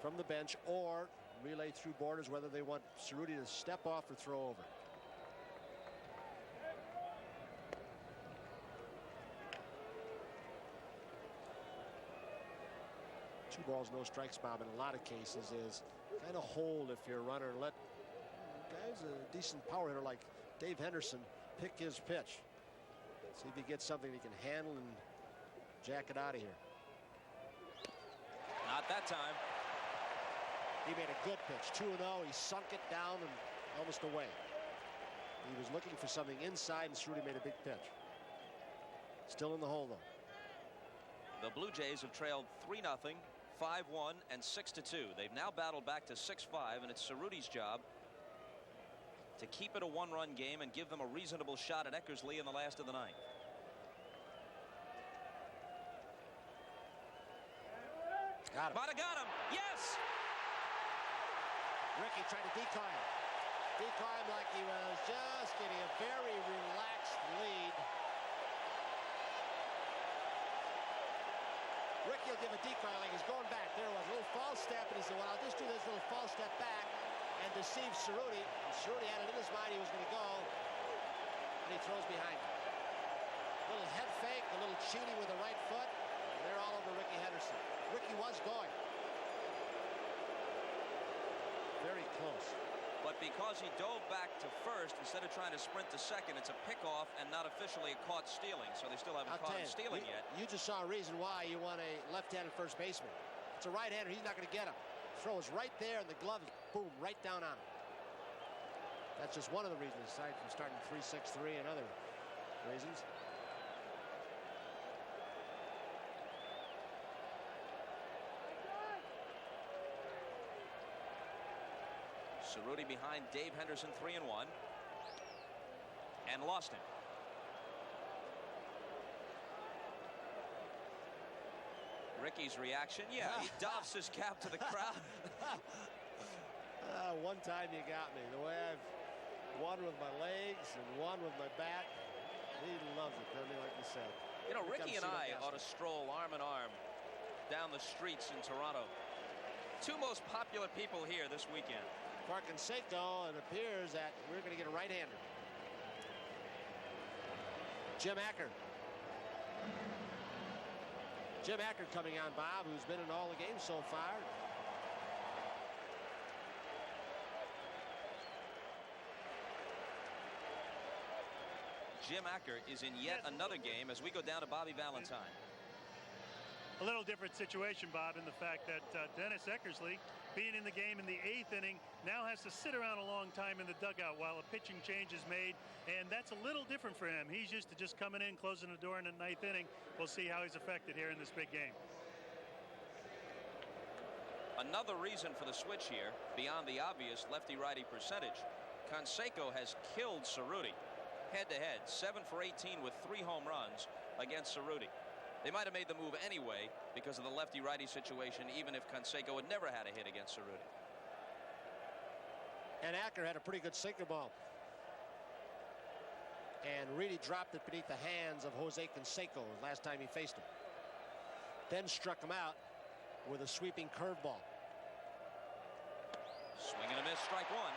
from the bench or relay through Borders whether they want Cerruti to step off or throw over. Two balls, no strikes, Bob, in a lot of cases is kind of hold if you're a runner and let guys a decent power hitter like Dave Henderson pick his pitch. See if he gets something he can handle and jack it out of here. Not that time. He made a good pitch, 2-0. He sunk it down and almost away. He was looking for something inside, and Cerruti made a big pitch. Still in the hole, though. The Blue Jays have trailed 3-0, 5-1, and 6-2. They've now battled back to 6-5, and it's Cerruti's job to keep it a 1-run game and give them a reasonable shot at Eckersley in the last of the ninth. Got him. Might have got him. Yes! Ricky tried to decoy him. Decoy him like he was just getting a very relaxed lead. Ricky will give a decoy like he's going back. There was a little false step, and he said, well, I'll just do this little false step back and deceive Cerruti. And Cerruti had it in his mind he was going to go, and he throws behind him. A little head fake, a little cheating with the right foot, and they're all over Ricky Henderson. Ricky was going. Very close. But because he dove back to first instead of trying to sprint to second, it's a pickoff and not officially a caught stealing. So they still haven't caught him stealing yet. You just saw a reason why you want a left-handed first baseman. It's a right-hander. He's not going to get him. Throw is right there, and the glove is boom right down on him. That's just one of the reasons, aside from starting 3-6-3 and other reasons. Cerruti behind Dave Henderson 3-1 and lost him. Ricky's reaction, yeah, he doffs his cap to the crowd. One time you got me. The way I've won with my legs and won with my bat. He loves it, doesn't he, like you said. You know, Ricky and I ought to stroll arm in arm down the streets in Toronto. Two most popular people here this weekend. For Canseco, it appears that we're going to get a right-hander. Jim Acker. Jim Acker coming on, Bob, who's been in all the games so far. Jim Acker is in yet another game as we go down to Bobby Valentine. A little different situation, Bob, in the fact that Dennis Eckersley, being in the game in the 8th inning, now has to sit around a long time in the dugout while a pitching change is made, and that's a little different for him. He's used to just coming in, closing the door in the 9th inning. We'll see how he's affected here in this big game. Another reason for the switch here, beyond the obvious lefty-righty percentage, Canseco has killed Cerruti head-to-head, 7 for 18 with 3 home runs against Cerruti. They might have made the move anyway because of the lefty-righty situation, even if Canseco had never had a hit against Cerruti. And Acker had a pretty good sinker ball and really dropped it beneath the hands of Jose Canseco last time he faced him. Then struck him out with a sweeping curveball. Swing and a miss, strike one.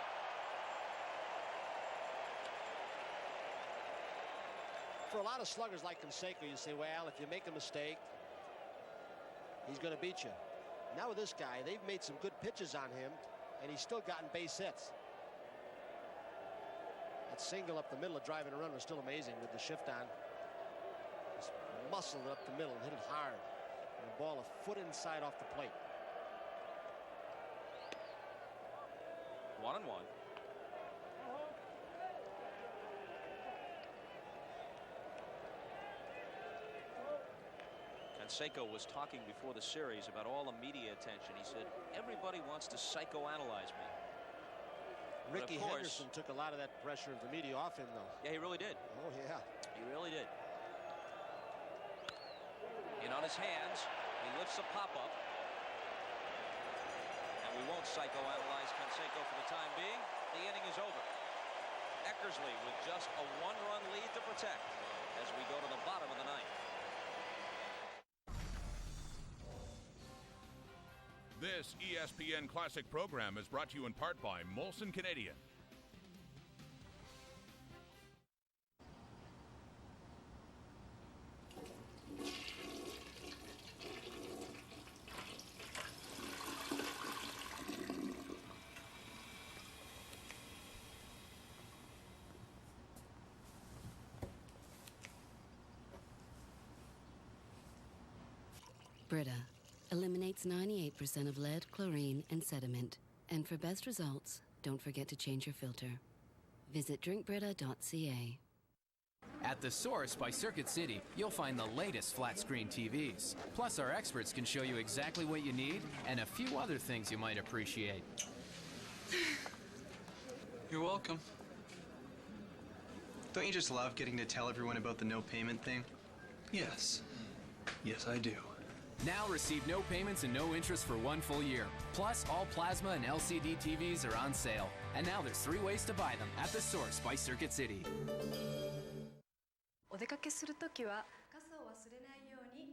For a lot of sluggers like Canseco, you say, well, if you make a mistake, he's going to beat you. Now with this guy, they've made some good pitches on him, and he's still gotten base hits. That single up the middle of driving a run was still amazing with the shift on. Just muscled it up the middle and hit it hard. And the ball a foot inside off the plate. 1-1. Canseco was talking before the series about all the media attention. He said, everybody wants to psychoanalyze me. Ricky Henderson took a lot of that pressure of the media off him, though. Yeah, he really did. Oh, yeah. He really did. In on his hands, he lifts a pop-up. And we won't psychoanalyze Canseco for the time being. The inning is over. Eckersley with just a 1-run lead to protect as we go to the bottom of the ninth. This ESPN Classic program is brought to you in part by Molson Canadian. Brita eliminates 98% of lead, chlorine, and sediment. And for best results, don't forget to change your filter. Visit drinkbrita.ca. At The Source by Circuit City, you'll find the latest flat-screen TVs. Plus, our experts can show you exactly what you need and a few other things you might appreciate. You're welcome. Don't you just love getting to tell everyone about the no payment thing? Yes. Yes, I do. Now receive no payments and no interest for 1 full year. Plus, all plasma and LCD TVs are on sale. And now there's 3 ways to buy them at The Source by Circuit City. お出かけするときは傘を忘れないように。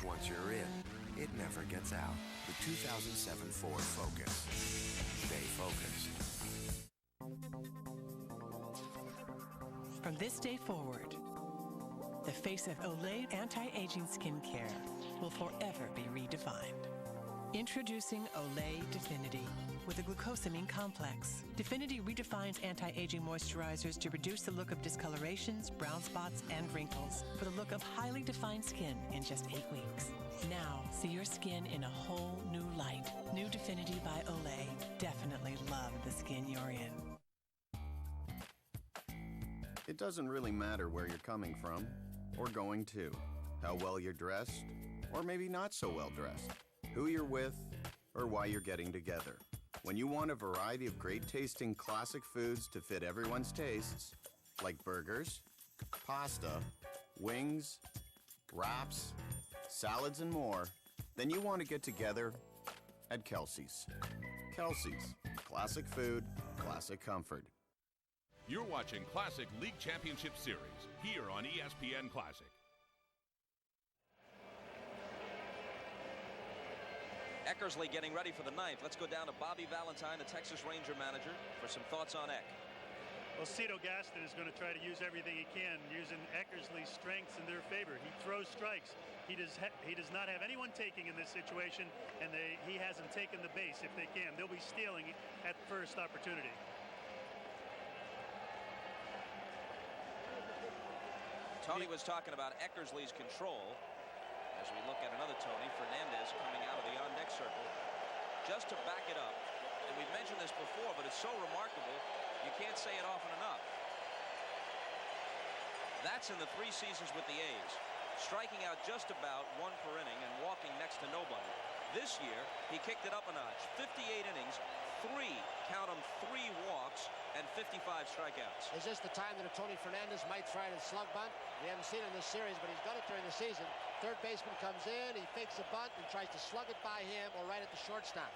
Once you're in, it never gets out. The 2007 Ford Focus. Stay focused. From this day forward, the face of Olay anti-aging skincare will forever be redefined. Introducing Olay Definity with a glucosamine complex. Definity redefines anti-aging moisturizers to reduce the look of discolorations, brown spots, and wrinkles for the look of highly defined skin in just 8 weeks. Now, see your skin in a whole new light. New Definity by Olay. Definitely love the skin you're in. It doesn't really matter where you're coming from or going to, how well you're dressed or maybe not so well dressed, who you're with, or why you're getting together. When you want a variety of great-tasting classic foods to fit everyone's tastes, like burgers, pasta, wings, wraps, salads, and more, then you want to get together at Kelsey's. Kelsey's. Classic food, classic comfort. You're watching Classic League Championship Series here on ESPN Classic. Eckersley getting ready for the ninth. Let's go down to Bobby Valentine, the Texas Ranger manager, for some thoughts on Eck. Well, Cito Gaston is going to try to use everything he can, using Eckersley's strengths in their favor. He throws strikes. He does not have anyone taking in this situation, and he hasn't taken the base if they can. They'll be stealing at the first opportunity. Tony was talking about Eckersley's control. As we look at another Tony, Fernandez coming out of the on-deck circle. just to back it up. And we've mentioned this before, but it's so remarkable, you can't say it often enough. That's in the 3 seasons with the A's, striking out just about 1 per inning and walking next to nobody. This year, he kicked it up a notch. 58 innings, 3 walks, and 55 strikeouts. Is this the time that a Tony Fernandez might try to slug bunt? We haven't seen it in this series, but he's done it during the season. Third baseman comes in, he fakes a bunt and tries to slug it by him or right at the shortstop.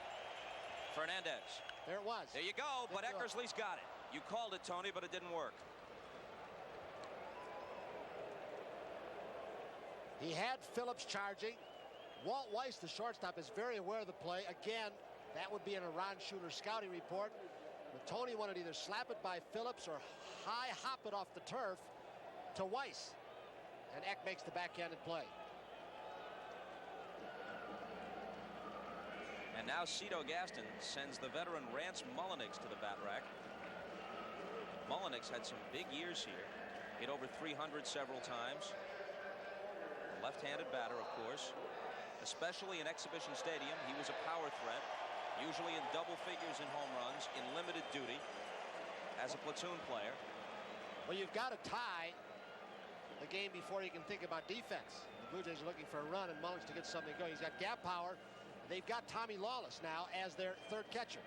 Fernandez. There it was. There you go, but Eckersley's got it. You called it, Tony, but it didn't work. He had Phillips charging. Walt Weiss, the shortstop, is very aware of the play. Again, that would be in a Ron Shooter scouting report. But Tony wanted to either slap it by Phillips or high hop it off the turf to Weiss. And Eck makes the backhanded play. And now Cito Gaston sends the veteran Rance Mullenix to the bat rack. Mullenix had some big years here. Hit over 300 several times. A left-handed batter, of course. Especially in Exhibition Stadium, he was a power threat. Usually in double figures in home runs, in limited duty as a platoon player. Well, you've got to tie the game before you can think about defense. The Blue Jays are looking for a run and Mullins to get something going. He's got gap power. They've got Tommy Lawless now as their third catcher.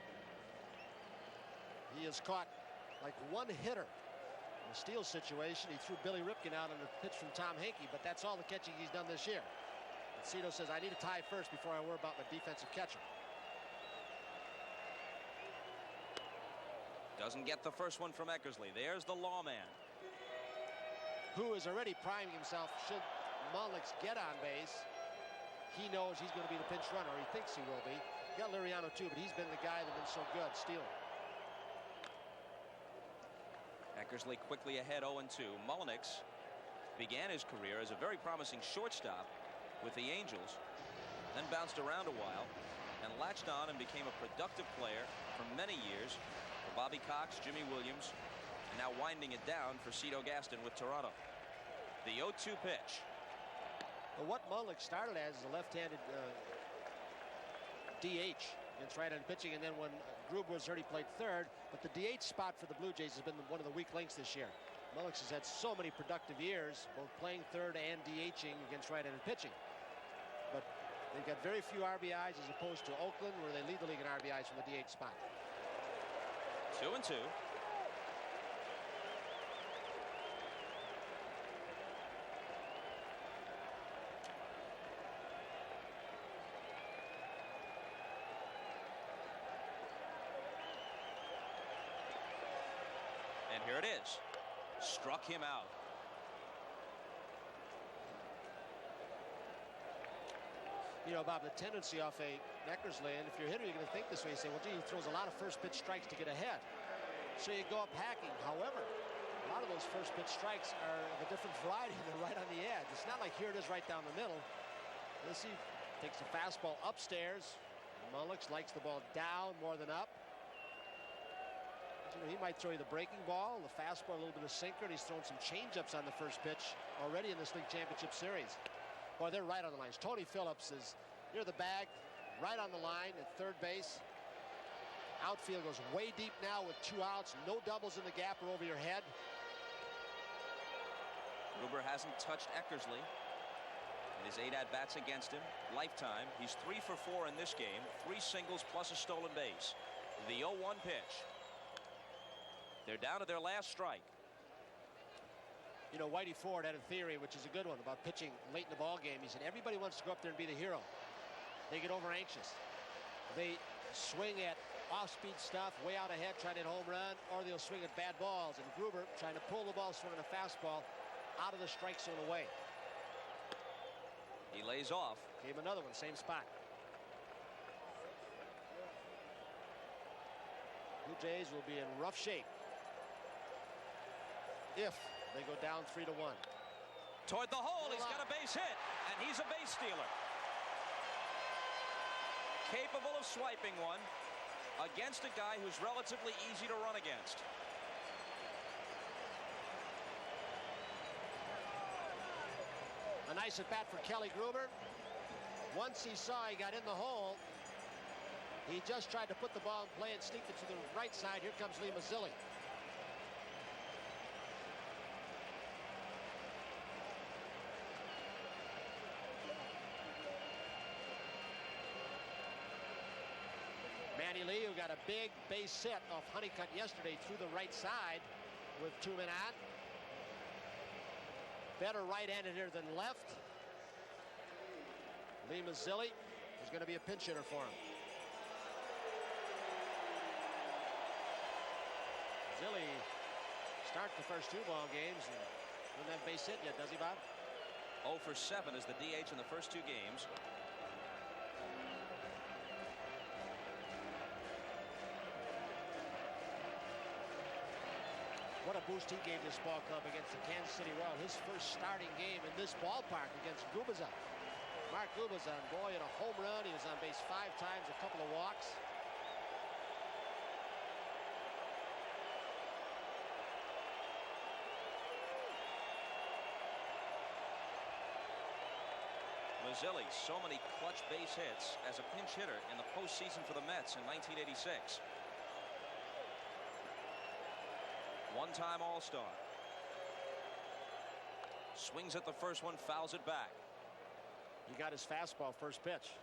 He has caught like 1 hitter. In a steal situation, he threw Billy Ripken out on a pitch from Tom Hankey, but that's all the catching he's done this year. And Cito says, I need to tie first before I worry about my defensive catcher. Doesn't get the first one from Eckersley. There's the lawman. Who is already priming himself should Mullenix get on base. He knows he's going to be the pinch runner, or he thinks he will be. Got Liriano too, but he's been the guy that's been so good stealing. Eckersley quickly ahead 0-2. Mullenix began his career as a very promising shortstop with the Angels, then bounced around a while and latched on and became a productive player for many years for Bobby Cox, Jimmy Williams, and now winding it down for Cito Gaston with Toronto. The 0-2 pitch. Well, what Mullenix started as is a left-handed DH against right-handed pitching, and then when Gruber was already played third, but the DH spot for the Blue Jays has been one of the weak links this year. Mullenix has had so many productive years, both playing third and DHing against right-handed pitching. But they've got very few RBIs as opposed to Oakland, where they lead the league in RBIs from the DH spot. 2-2. And here it is. Struck him out. You know, Bob, the tendency off a Eckersley, and if you're a hitter, you're going to think this way. You say, well, gee, he throws a lot of first pitch strikes to get ahead. So you go up hacking. However, a lot of those first pitch strikes are of a different variety. They're right on the edge. It's not like here it is right down the middle. Let's see, takes the fastball upstairs. Mullenix likes the ball down more than up. You know, he might throw you the breaking ball, the fastball, a little bit of sinker, and he's thrown some changeups on the first pitch already in this league championship series. Boy, they're right on the lines. Tony Phillips is near the bag, right on the line at third base. Outfield goes way deep now with 2 outs. No doubles in the gap or over your head. Gruber hasn't touched Eckersley in his 8 at-bats against him. Lifetime. He's 3 for 4 in this game. 3 singles plus a stolen base. The 0-1 pitch. They're down to their last strike. You know, Whitey Ford had a theory, which is a good one, about pitching late in the ball game. He said everybody wants to go up there and be the hero. They get over anxious. They swing at off-speed stuff, way out ahead, trying to hit a home run, or they'll swing at bad balls. And Gruber trying to pull the ball, swinging a fastball out of the strike zone away. He lays off. Gave him another one, same spot. Blue Jays will be in rough shape if they go down 3-1. Toward the hole, he's got a base hit, and he's a base stealer. Capable of swiping one against a guy who's relatively easy to run against. A nice at bat for Kelly Gruber. Once he saw he got in the hole, He just tried to put the ball in play and sneaked it to the right side. Here comes Lee Mazzilli. Manny Lee, who got a big base hit off Honeycutt yesterday through the right side with 2 men on. Better right-handed hitter than left. Lee Mazzilli is going to be a pinch hitter for him. Mazzilli starts the first 2 ball games and doesn't have base hit yet, does he, Bob? 0 for 7 is the DH in the first 2 games. What a boost he gave this ball club against the Kansas City Royals. His first starting game in this ballpark against Gubaza. Mark Gubaza, boy, in a home run. He was on base 5 times, a couple of walks. Mazzilli, so many clutch base hits as a pinch hitter in the postseason for the Mets in 1986. One-time All-Star. Swings at the first one, fouls it back. He got his fastball first pitch.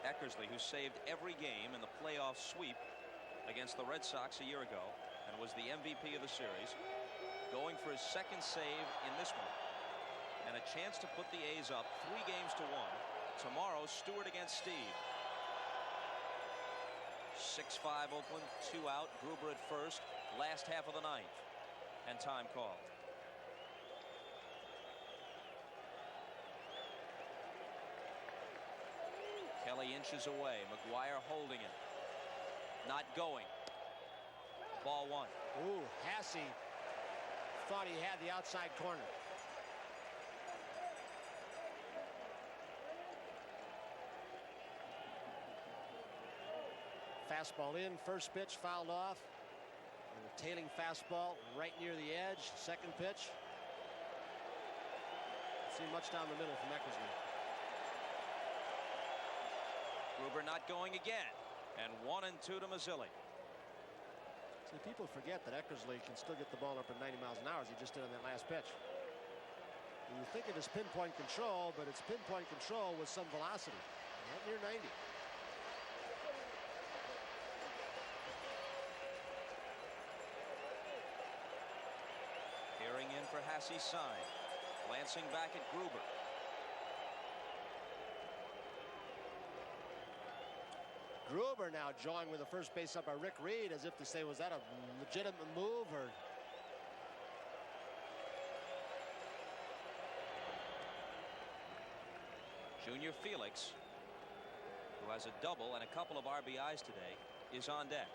Eckersley, who saved every game in the playoff sweep against the Red Sox a year ago and was the MVP of the series, going for his second save in this one. And a chance to put the A's up 3 games to 1. Tomorrow, Stewart against Steve. 6-5 Oakland, 2 out, Gruber at first, last half of the 9th, and time called. Kelly inches away, McGuire holding it, not going. Ball 1. Ooh, Hasse thought he had the outside corner. Fastball in, first pitch fouled off. And a tailing fastball right near the edge. Second pitch. See much down the middle from Eckersley. Gruber not going again. And 1-2 to Mazzilli. See, people forget that Eckersley can still get the ball up at 90 miles an hour as he just did on that last pitch. And you think of his pinpoint control, but it's pinpoint control with some velocity. Not near 90. In for Hasse's sign. Glancing back at Gruber. Gruber now jawing with the first base up by Rick Reed as if to say, was that a legitimate move or? Junior Felix, who has a double and a couple of RBIs today, is on deck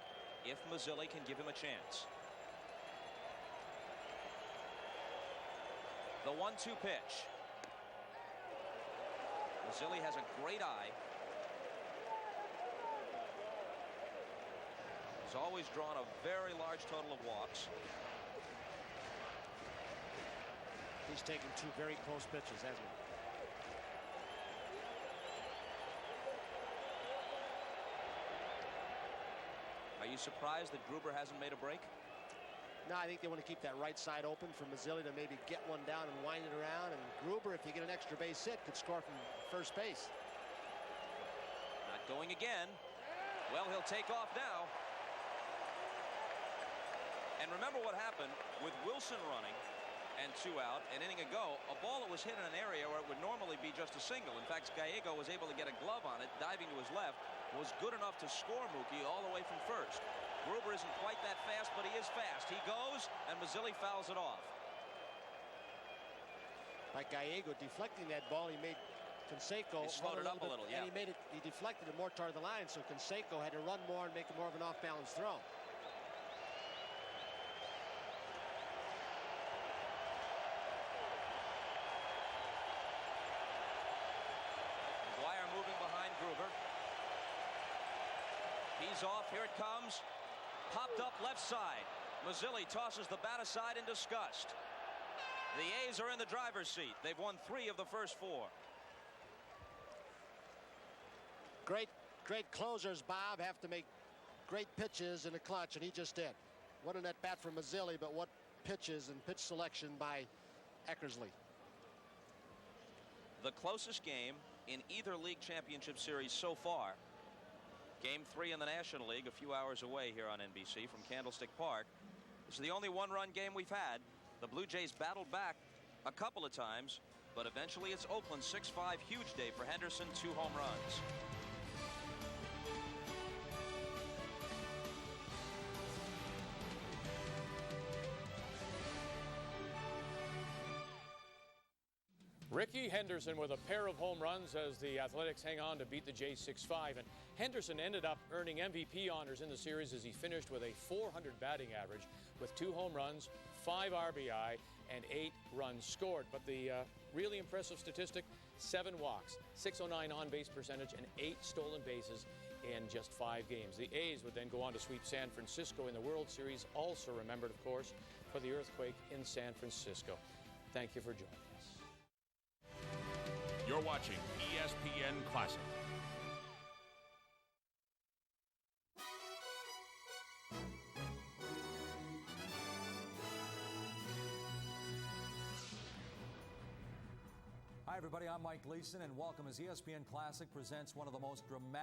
if Mazzilli can give him a chance. The 1-2 pitch. Mazzilli has a great eye. He's always drawn a very large total of walks. He's taken 2 very close pitches, hasn't he? Are you surprised that Gruber hasn't made a break? No, I think they want to keep that right side open for Mazzilli to maybe get one down and wind it around. And Gruber, if you get an extra base hit, could score from first base. Not going again. Well, he'll take off now. And remember what happened with Wilson running and 2 out an inning ago. A ball that was hit in an area where it would normally be just a single. In fact, Gallego was able to get a glove on it, diving to his left, was good enough to score Mookie all the way from first. Gruber isn't quite that fast, but he is fast. He goes, and Mazzilli fouls it off. Like Gallego deflecting that ball, he made Canseco. He slowed it up a little, yeah. And he deflected it more toward the line, so Canseco had to run more and make it more of an off-balance throw. McGuire moving behind Gruber. He's off. Here it comes. Popped up left side. Mazzilli tosses the bat aside in disgust. The A's are in the driver's seat. They've won 3 of the first 4. Great closers, Bob, have to make great pitches in the clutch, and he just did. What an at-bat from Mazzilli, but what pitches and pitch selection by Eckersley. The closest game in either league championship series so far. Game 3 in the National League, a few hours away here on NBC from Candlestick Park. This is the only one-run game we've had. The Blue Jays battled back a couple of times, but eventually it's Oakland 6-5. Huge day for Henderson, 2 home runs. Ricky Henderson with a pair of home runs as the Athletics hang on to beat the Jays 6-5. And Henderson ended up earning MVP honors in the series as he finished with a .400 batting average with 2 home runs, 5 RBI, and 8 runs scored. But the really impressive statistic, 7 walks, .609 on-base percentage, and 8 stolen bases in just 5 games. The A's would then go on to sweep San Francisco in the World Series, also remembered, of course, for the earthquake in San Francisco. Thank you for joining us. You're watching ESPN Classic. Hi, everybody. I'm Mike Gleason, and welcome as ESPN Classic presents one of the most dramatic